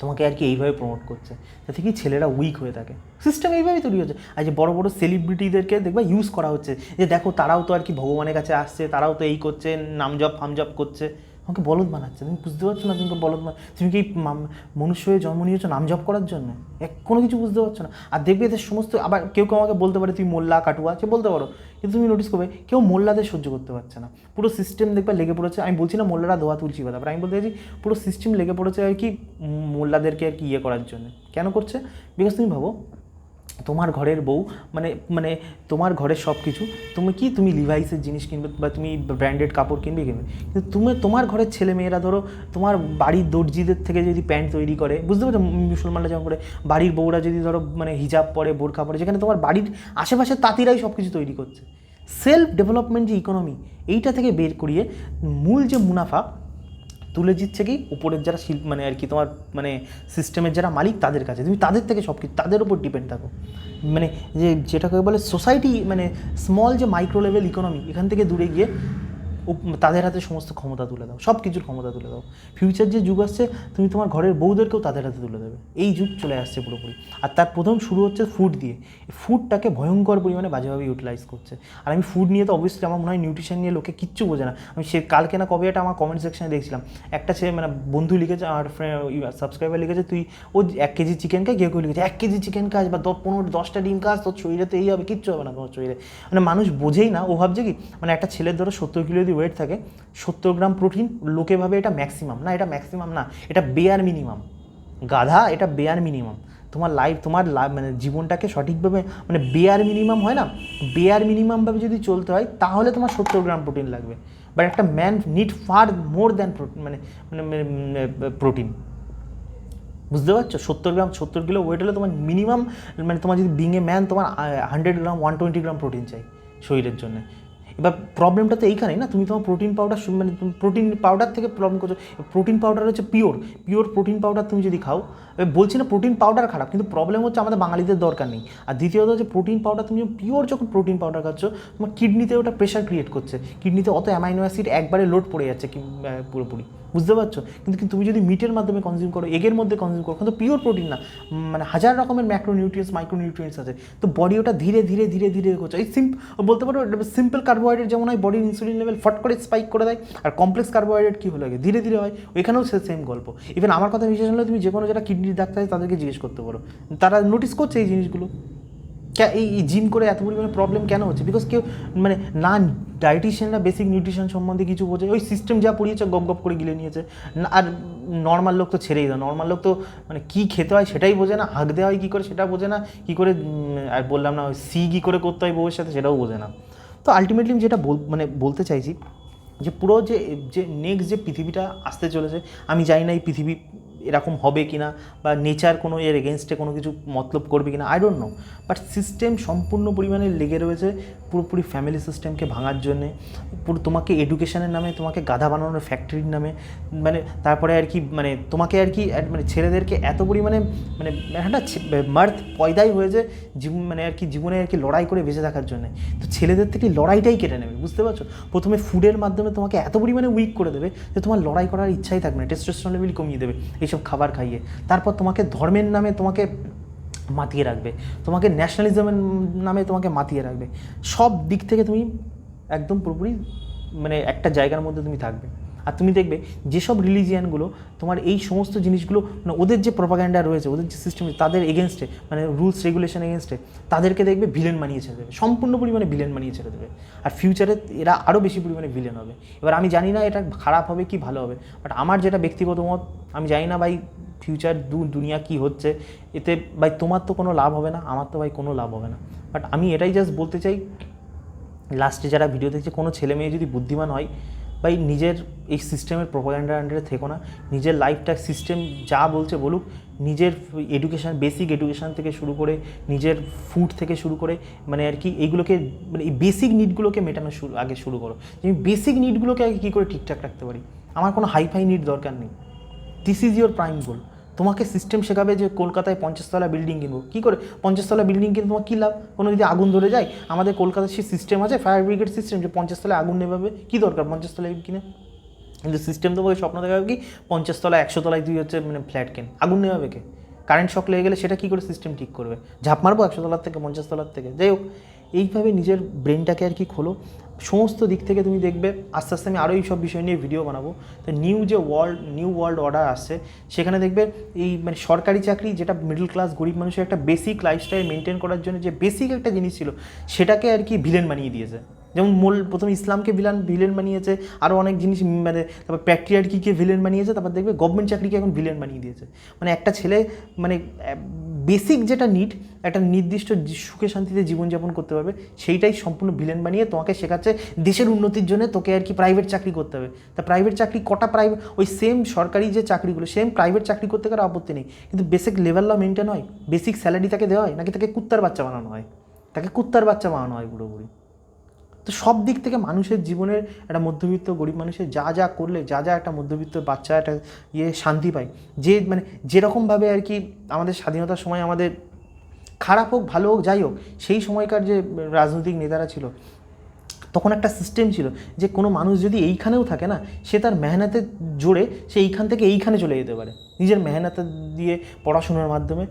তোমাকে আর কি এইভাবে প্রমোট করছে, যাতে কি ছেলেরা উইক হয়ে থাকে। সিস্টেম এইভাবেই তৈরি হচ্ছে। আর যে বড় বড় সেলিব্রিটিদেরকে দেখবা ইউজ করা হচ্ছে, যে দেখো তারাও তো আর কি ভগবানের কাছে আসছে, তারাও তো এই করছে, নামজপ ফামজপ করছে, আমাকে বলদ বানাচ্ছে। তুমি বুঝতে পারছো না তুমি বলদ তুমি কি মনুষ্য হয়ে জন্ম নিয়েছো নাম জপ করার জন্য? কোনো কিছু বুঝতে পারছো না। আর দেখবে এদের সমস্ত, আবার কেউ আমাকে বলতে পারে তুই মোল্লা কাটুয়া, সে বলতে পারো, কিন্তু তুমি নোটিস করবে কেউ মোল্লাদের সহ্য করতে পারছে না। পুরো সিস্টেম দেখবে লেগে পড়েছে। আমি বলছি না মোল্লারা দোয়া তুলছি কথা, আমি বলতে চাইছি পুরো সিস্টেম লেগে পড়েছে আর কি মোল্লাদেরকে আর কি ইয়ে করার জন্য। কেন করছে? বিকজ তুমি ভাবো তোমার ঘরের বউ মানে তোমার ঘরের সব কিছু, তুমি লিভাইসের জিনিস কিনবে বা তুমি ব্র্যান্ডেড কাপড় কিনবে, কিন্তু তোমার ঘরের ছেলে মেয়েরা ধরো তোমার বাড়ির দর্জিদের থেকে যদি প্যান্ট তৈরি করে, বুঝতে পারছো মুসলমানরা যেমন করে, বাড়ির বউরা যদি ধরো মানে হিজাব পরে, বোরখা পরে, যেখানে তোমার বাড়ির আশেপাশের তাঁতিরাই সব কিছু তৈরি করছে। সেলফ ডেভেলপমেন্ট যে ইকোনমি, এইটা থেকে বের করিয়ে মূল যে মুনাফা তুলে দিচ্ছে কি উপরের যারা মানে আর কি তোমার মানে সিস্টেমের যারা মালিক তাদের কাছে, তুমি তাদের থেকে সব কিছু তাদের উপর ডিপেন্ড থাকো। মানে যেটাকে বলে সোসাইটি, মানে স্মল যে মাইক্রো লেভেল ইকোনমি, এখান থেকে দূরে গিয়ে তাদের হাতে সমস্ত ক্ষমতা তুলে দাও, সব কিছুর ক্ষমতা তুলে দাও। ফিউচার যে যুগ আসছে, তুমি তোমার ঘরের বউদেরকেও তাদের হাতে তুলে দেবে, এই যুগ চলে আসছে পুরোপুরি। আর তার প্রথম শুরু হচ্ছে ফুড দিয়ে। ফুডটাকে ভয়ঙ্কর পরিমাণে বাজেভাবে ইউটিলাইজ করছে। আর আমি ফুড নিয়ে তো অবভিয়াসলি আমার মনে হয় নিউট্রিশন নিয়ে লোকে কিচ্ছু বোঝে না। আমি সে কালকে না কবে একটা আমার কমেন্ট সেকশনে দেখছিলাম, একটা ছেলে মানে বন্ধু লিখেছে, আমার সাবস্ক্রাইবার লিখেছে, তুই ও 1 কেজি চিকেন খায়, কেউ লিখেছে 1 কেজি চিকেন খাস বা 10-15-10টা ডিম খাস, তোর শরীরে তো এই হবে, কিচ্ছু হবে না তোমার শরীরে। মানে মানুষ বোঝেই না, ও ভাবছে কি মানে একটা ছেলের ধরো 70 কিলো যদি ওয়েট থাকে, 70 গ্রাম প্রোটিন, লোকে ভাবে এটা ম্যাক্সিমাম। না, এটা ম্যাক্সিমাম না, এটা বেয়ার মিনিমাম। গাধা, এটা বেয়ার মিনিমাম। তোমার মানে জীবনটাকে সঠিকভাবে মানে বেয়ার মিনিমাম হয় না, বেয়ার মিনিমামভাবে যদি চলতে হয় তাহলে তোমার 70 গ্রাম প্রোটিন লাগবে। বাট একটা man need fur more than মানে প্রোটিন। বুঝতে পারছো? 70 কিলো ওয়েট হলে তোমার মিনিমাম, মানে তোমার যদি বিং এ ম্যান, তোমার 100 গ্রাম 120 গ্রাম প্রোটিন চাই শরীরের জন্য। এবার প্রবলেমটা তো এইখানেই না, তুমি তোমার প্রোটিন পাউডার মানে প্রোটিন পাউডার থেকে প্রবলেম করছো। প্রোটিন পাউডার হচ্ছে পিওর প্রোটিন পাউডার তুমি যদি খাও, বলছি না প্রোটিন পাউডার খারাপ, কিন্তু প্রবলেম হচ্ছে আমাদের বাঙালিদের দরকার নেই। আর দ্বিতীয়ত হচ্ছে প্রোটিন পাউডার, তুমি যখন প্রোটিন পাউডার খাচ্ছ, তোমার কিডনিতে ওটা প্রেশার ক্রিয়েট করছে, কিডনিতে অত অ্যামাইনো অ্যাসিড একবারে লোড পড়ে যাচ্ছে পুরোপুরি। বুঝতে পারছো? কিন্তু তুমি যদি মিটের মাধ্যমে কনজিউম করো, এগের মধ্যে কনজিউম করো, কিন্তু পিওর প্রোটিন না, মানে হাজার রকমের ম্যাক্রোনিউট্রিয়েন্টস মাইক্রোনিউট্রিয়েন্টস আছে, তো বডি ওটা ধীরে ধীরে ধীরে ধীরে করছে। এই বলতে পারো সিম্পল কার্বোহাইড্রেট যেমন হয়, বডির ইনসুলিন লেভেল ফট করে স্পাইক করে দেয়, আর কমপ্লেক্স কার্বোহাইড্রেট কী হলো আগে ধীরে ধীরে হয়, ওইখানেও সেম গল্প। ইভেন আমার কথা বিশেষ হলে তুমি যে কোনো যারা কিডনির ডাক্তার আছে তাদেরকে জিজ্ঞেস করতে পারো, তারা নোটিস করছে এই জিনিসগুলো। এই জিম করে এত পরিমাণে প্রবলেম কেন হচ্ছে? বিকজ কেউ মানে না ডায়েটিশিয়ানরা বেসিক নিউট্রিশন সম্বন্ধে কিছু বোঝে, ওই সিস্টেম যা পড়িয়েছে গপ করে গিলে নিয়েছে। আর নর্মাল লোক তো ছেড়েই দাও, নর্মাল লোক তো মানে কী খেতে হয় সেটাই বোঝে না, হাঁক দেওয়া হয় কী করে সেটা বোঝে না, কী করে আর বললাম না সি কী করে করতে হয় বউয়ের সাথে সেটাও বোঝে না। তো আলটিমেটলি আমি যেটা বলতে চাইছি যে পুরো যে নেক্সট যে পৃথিবীটা আসতে চলেছে, আমি জানি না এই পৃথিবী এরকম হবে কি না, বা নেচার কোনো এর এগেনস্টে কোনো কিছু মতলব করবে কি না, I don't know. But system সম্পূর্ণ পরিমাণে লেগে রয়েছে পুরোপুরি ফ্যামিলি সিস্টেমকে ভাঙার জন্যে, পুরো তোমাকে এডুকেশনের নামে, তোমাকে গাধা বানানোর ফ্যাক্টরির নামে, মানে তারপরে আর কি মানে তোমাকে আর কি মানে ছেলেদেরকে এত পরিমাণে মানে একটা মার্থ পয়দাই হয়েছে মানে আর কি জীবনে আর কি লড়াই করে বেঁচে থাকার জন্যে। তো ছেলেদের থেকে লড়াইটাই কেটে নেবে, বুঝতে পারছো? প্রথমে ফুডের মাধ্যমে তোমাকে এত পরিমাণে উইক করে দেবে যে তোমার লড়াই করার ইচ্ছাই থাকবে না, টেস্টোস্টেরন লেভেল কমিয়ে দেবে এইসব খাবার খাইয়ে। তারপর তোমাকে ধর্মের নামে তোমাকে মাতিয়ে রাখবে, তোমাকে ন্যাশনালিজমের নামে তোমাকে মাতিয়ে রাখবে, সব দিক থেকে তুমি একদম পুরোপুরি মানে একটা জায়গার মধ্যে তুমি থাকবে। আর তুমি দেখবে যেসব রিলিজিয়ানগুলো তোমার এই সমস্ত জিনিসগুলো মানে ওদের যে প্রপাগ্যান্ডা রয়েছে, ওদের যে সিস্টেম, তাদের এগেনস্টে মানে রুলস রেগুলেশন এগেনস্টে, তাদেরকে দেখবে ভিলেন বানিয়ে ছেড়ে দেবে, সম্পূর্ণ পরিমাণে ভিলেন বানিয়ে ছেড়ে দেবে। আর ফিউচারে এরা আরও বেশি পরিমাণে ভিলেন হবে। এবার আমি জানি না এটা খারাপ হবে কি ভালো হবে, বাট আমার যেটা ব্যক্তিগত মত, আমি জানি না ভাই ফিউচার দুনিয়া কি হচ্ছে, এতে ভাই তোমার তো কোনো লাভ হবে না, আমার তো ভাই কোনো লাভ হবে না। বাট আমি এটাই জাস্ট বলতে চাই, লাস্টে যারা ভিডিও দেখছে, কোনো ছেলে মেয়ে যদি বুদ্ধিমান হয় ভাই, নিজের এই সিস্টেমের প্রপাগ্যান্ডার আন্ডারে থেকো না, নিজের লাইফটা সিস্টেম যা বলছে বলুক, নিজের এডুকেশান, বেসিক এডুকেশান থেকে শুরু করে, নিজের ফুড থেকে শুরু করে, মানে আর কি এইগুলোকে মানে এই বেসিক নিডগুলোকে মেটানো আগে শুরু করো। আমি বেসিক নিডগুলোকে আগে কী করে ঠিকঠাক রাখতে পারি, আমার কোনো হাইফাই নিড দরকার নেই। দিস ইজ ইয়োর প্রাইম গোল। তোমাকে সিস্টেম শেখাবে যে কলকাতায় 50 তলা বিল্ডিং কিনবো, কী করে 50 তলা বিল্ডিং কিনে তোমার কী লাভ? কোনো যদি আগুন ধরে যায়, আমাদের কলকাতার সেই সিস্টেম আছে ফায়ার ব্রিগেড সিস্টেম, যে 50 তলায় আগুন নেভাবে, কী দরকার 50 তলায় কিনে? কিন্তু সিস্টেম তোমাকে স্বপ্ন দেখাবে কি 50 তলায় 100 তলায় তুই হচ্ছে মানে ফ্ল্যাট কেন, আগুন নেভাবে কে? কারেন্ট শক লেগে গেলে সেটা কী করে সিস্টেম ঠিক করবে? ঝাঁপ মারবো 100 তলার থেকে 50 তলার থেকে? যাই হোক, এইভাবে নিজের ব্রেনটাকে আর কি খোলো, সমস্ত দিক থেকে তুমি দেখবে আস্তে আস্তে আমি আরও এই সব বিষয় নিয়ে ভিডিও বানাবো। তো নিউ ওয়ার্ল্ড অর্ডার আসছে, সেখানে দেখবে এই মানে সরকারি চাকরি, যেটা মিডল ক্লাস গরিব মানুষের একটা বেসিক লাইফস্টাইল মেনটেন করার জন্য যে বেসিক একটা জিনিস ছিল, সেটাকে আর কি ভিলেন বানিয়ে দিয়েছে। যেমন প্রথমে ইসলামকে ভিলেন বানিয়েছে, আরও অনেক জিনিস মানে তারপর প্যাট্রিয়ার্কিকে ভিলেন বানিয়েছে, তারপর দেখবে গভর্নমেন্ট চাকরিকে এখন ভিলেন বানিয়ে দিয়েছে। মানে একটা ছেলে মানে বেসিক যেটা নিড, একটা নির্দিষ্ট সুখে শান্তিতে জীবনযাপন করতে পারবে, সেইটাই সম্পূর্ণ ভিলেন বানিয়ে তোমাকে শেখাচ্ছে দেশের উন্নতির জন্য তোকে আর কি প্রাইভেট চাকরি করতে হবে। তা প্রাইভেট চাকরি কটা প্রাইভেট, ওই সেম সরকারি যে চাকরিগুলো, সেম প্রাইভেট চাকরি করতে কারো আপত্তি নেই, কিন্তু বেসিক লেভেলটা মেনটেন হয়, বেসিক স্যালারি তাকে দেওয়া হয়, নাকি তাকে কুত্তার বাচ্চা বানানো হয়? তাকে কুত্তার বাচ্চা বানানো হয় পুরোপুরি। তো সব দিক থেকে মানুষের জীবনের একটা মধ্যবিত্ত গরিব মানুষের যা যা করলে যা যা একটা মধ্যবিত্ত বাচ্চা একটা শান্তি পায়, যে মানে যেরকমভাবে আর কি আমাদের স্বাধীনতার সময় আমাদের খারাপ হোক ভালো হোক যাই হোক, সেই সময়কার যে রাজনৈতিক নেতারা ছিল তখন একটা সিস্টেম ছিল যে কোনো মানুষ যদি এইখানেও থাকে না, সে তার মেহনতের জোরে সে এইখান থেকে এইখানে চলে যেতে পারে নিজের মেহনত দিয়ে পড়াশোনার মাধ্যমে।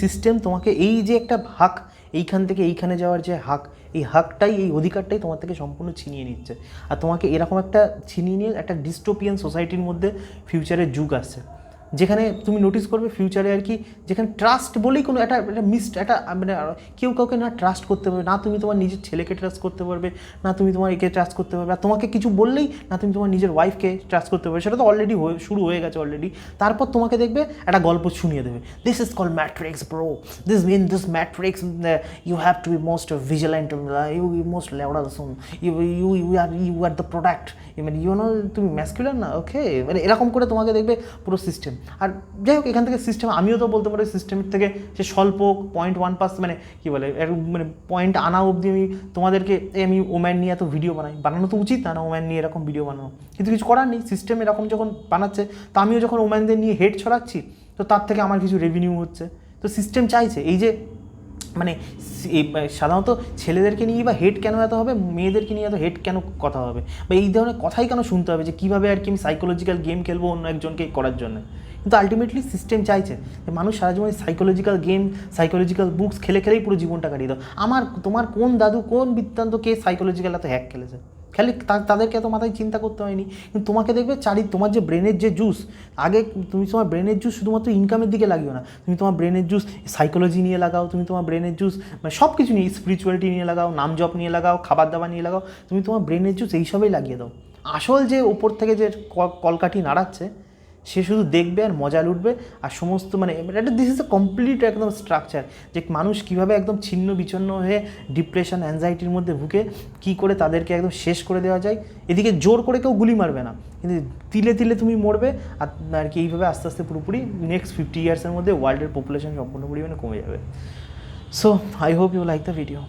সিস্টেম তোমাকে এই যে একটা হাক, এইখান থেকে এইখানে যাওয়ার যে হাক, এই হাকটাই এই অধিকারটাই তোমার থেকে সম্পূর্ণ ছিনিয়ে নিচ্ছে। আর তোমাকে এরকম একটা ছিনিয়ে নিয়ে একটা ডিস্টোপিয়ান সোসাইটির মধ্যে ফিউচারের যুগ আসছে, যেখানে তুমি নোটিস করবে ফিউচারে আর কি, যেখানে ট্রাস্ট বলেই কোনো একটা একটা মানে কেউ কাউকে না ট্রাস্ট করতে পারবে না, তুমি তোমার নিজের ছেলেকে ট্রাস্ট করতে পারবে না, তুমি তোমার একে ট্রাস্ট করতে পারবে, আর তোমাকে কিছু বললেই না তুমি তোমার নিজের ওয়াইফকে ট্রাস্ট করতে পারবে। সেটা তো অলরেডি শুরু হয়ে গেছে অলরেডি। তারপর তোমাকে দেখবে একটা গল্প শুনিয়ে দেবে, this is call matrix bro, this matrix you have to be most vigilant, you most লেউডাল soon, you are the product, মানে তুমি ম্যাসকুলার না, ওকে, মানে এরকম করে তোমাকে দেখবে পুরো সিস্টেম। আর যাই হোক, এখান থেকে সিস্টেম আমিও তো বলতে পারি সিস্টেমের থেকে সে স্বল্প 0.1% মানে কী বলে মানে পয়েন্ট আনা অবধি আমি তোমাদেরকে আমি ওম্যান নিয়ে এত ভিডিও বানানো তো উচিত না ওম্যান নিয়ে এরকম ভিডিও বানানো, কিন্তু কিছু করার নেই, সিস্টেম এরকম যখন বানাচ্ছে, তো আমিও যখন ওম্যানদের নিয়ে হেড ছড়াচ্ছি তো তার থেকে আমার কিছু রেভিনিউ হচ্ছে। তো সিস্টেম চাইছে এই যে মানে সাধারণত ছেলেদেরকে নিয়ে বা হেড কেন এত হবে, মেয়েদেরকে নিয়ে এত হেড কেন কথা হবে, বা এই ধরনের কথাই কেন শুনতে হবে যে কীভাবে আর কি আমি সাইকোলজিক্যাল গেম খেলবো অন্য একজনকে করার জন্য। কিন্তু আলটিমেটলি সিস্টেম চাইছে যে মানুষ সারা জীবন সাইকোলজিক্যাল গেম, সাইকোলজিক্যাল বুকস খেলে খেলেই পুরো জীবনটা কাটিয়ে দাও। তোমার কোন দাদু কোন বৃত্তান্ত কে সাইকোলজিক্যাল এত হ্যাক খেলেছে, তাদেরকে এত মাথায় চিন্তা করতে হয়নি। কিন্তু তোমাকে দেখবে তোমার যে ব্রেনের যে জুস, আগে তুমি তোমার ব্রেনের জুস শুধুমাত্র ইনকামের দিকে লাগিও না, তুমি তোমার ব্রেনের জুস সাইকোলজি নিয়ে লাগাও, তুমি তোমার ব্রেনের জুস মানে সব কিছু নিয়ে, স্পিরিচুয়ালিটি নিয়ে লাগাও, নাম জপ নিয়ে লাগাও, খাবার দাবার নিয়ে লাগাও, তুমি তোমার ব্রেনের জুস এইসবেই লাগিয়ে দাও। আসল যে ওপর থেকে যে কলকাঠি নাড়াচ্ছে সে শুধু দেখবে আর মজা লুটবে, আর সমস্ত মানে এটা দিস ইজ এ কমপ্লিট একদম স্ট্রাকচার যে মানুষ কীভাবে একদম ছিন্ন বিচ্ছিন্ন হয়ে ডিপ্রেশন অ্যাংজাইটির মধ্যে ঢুকে কী করে তাদেরকে একদম শেষ করে দেওয়া যায়। এদিকে জোর করে কেউ গুলি মারবে না, কিন্তু তিলে তিলে তুমি মরবে, আর কি এইভাবে আস্তে আস্তে পুরোপুরি নেক্সট 50 ইয়ার্সের মধ্যে ওয়ার্ল্ডের পপুলেশন সম্পূর্ণ পরিমাণে কমে যাবে। So I hope you like the video.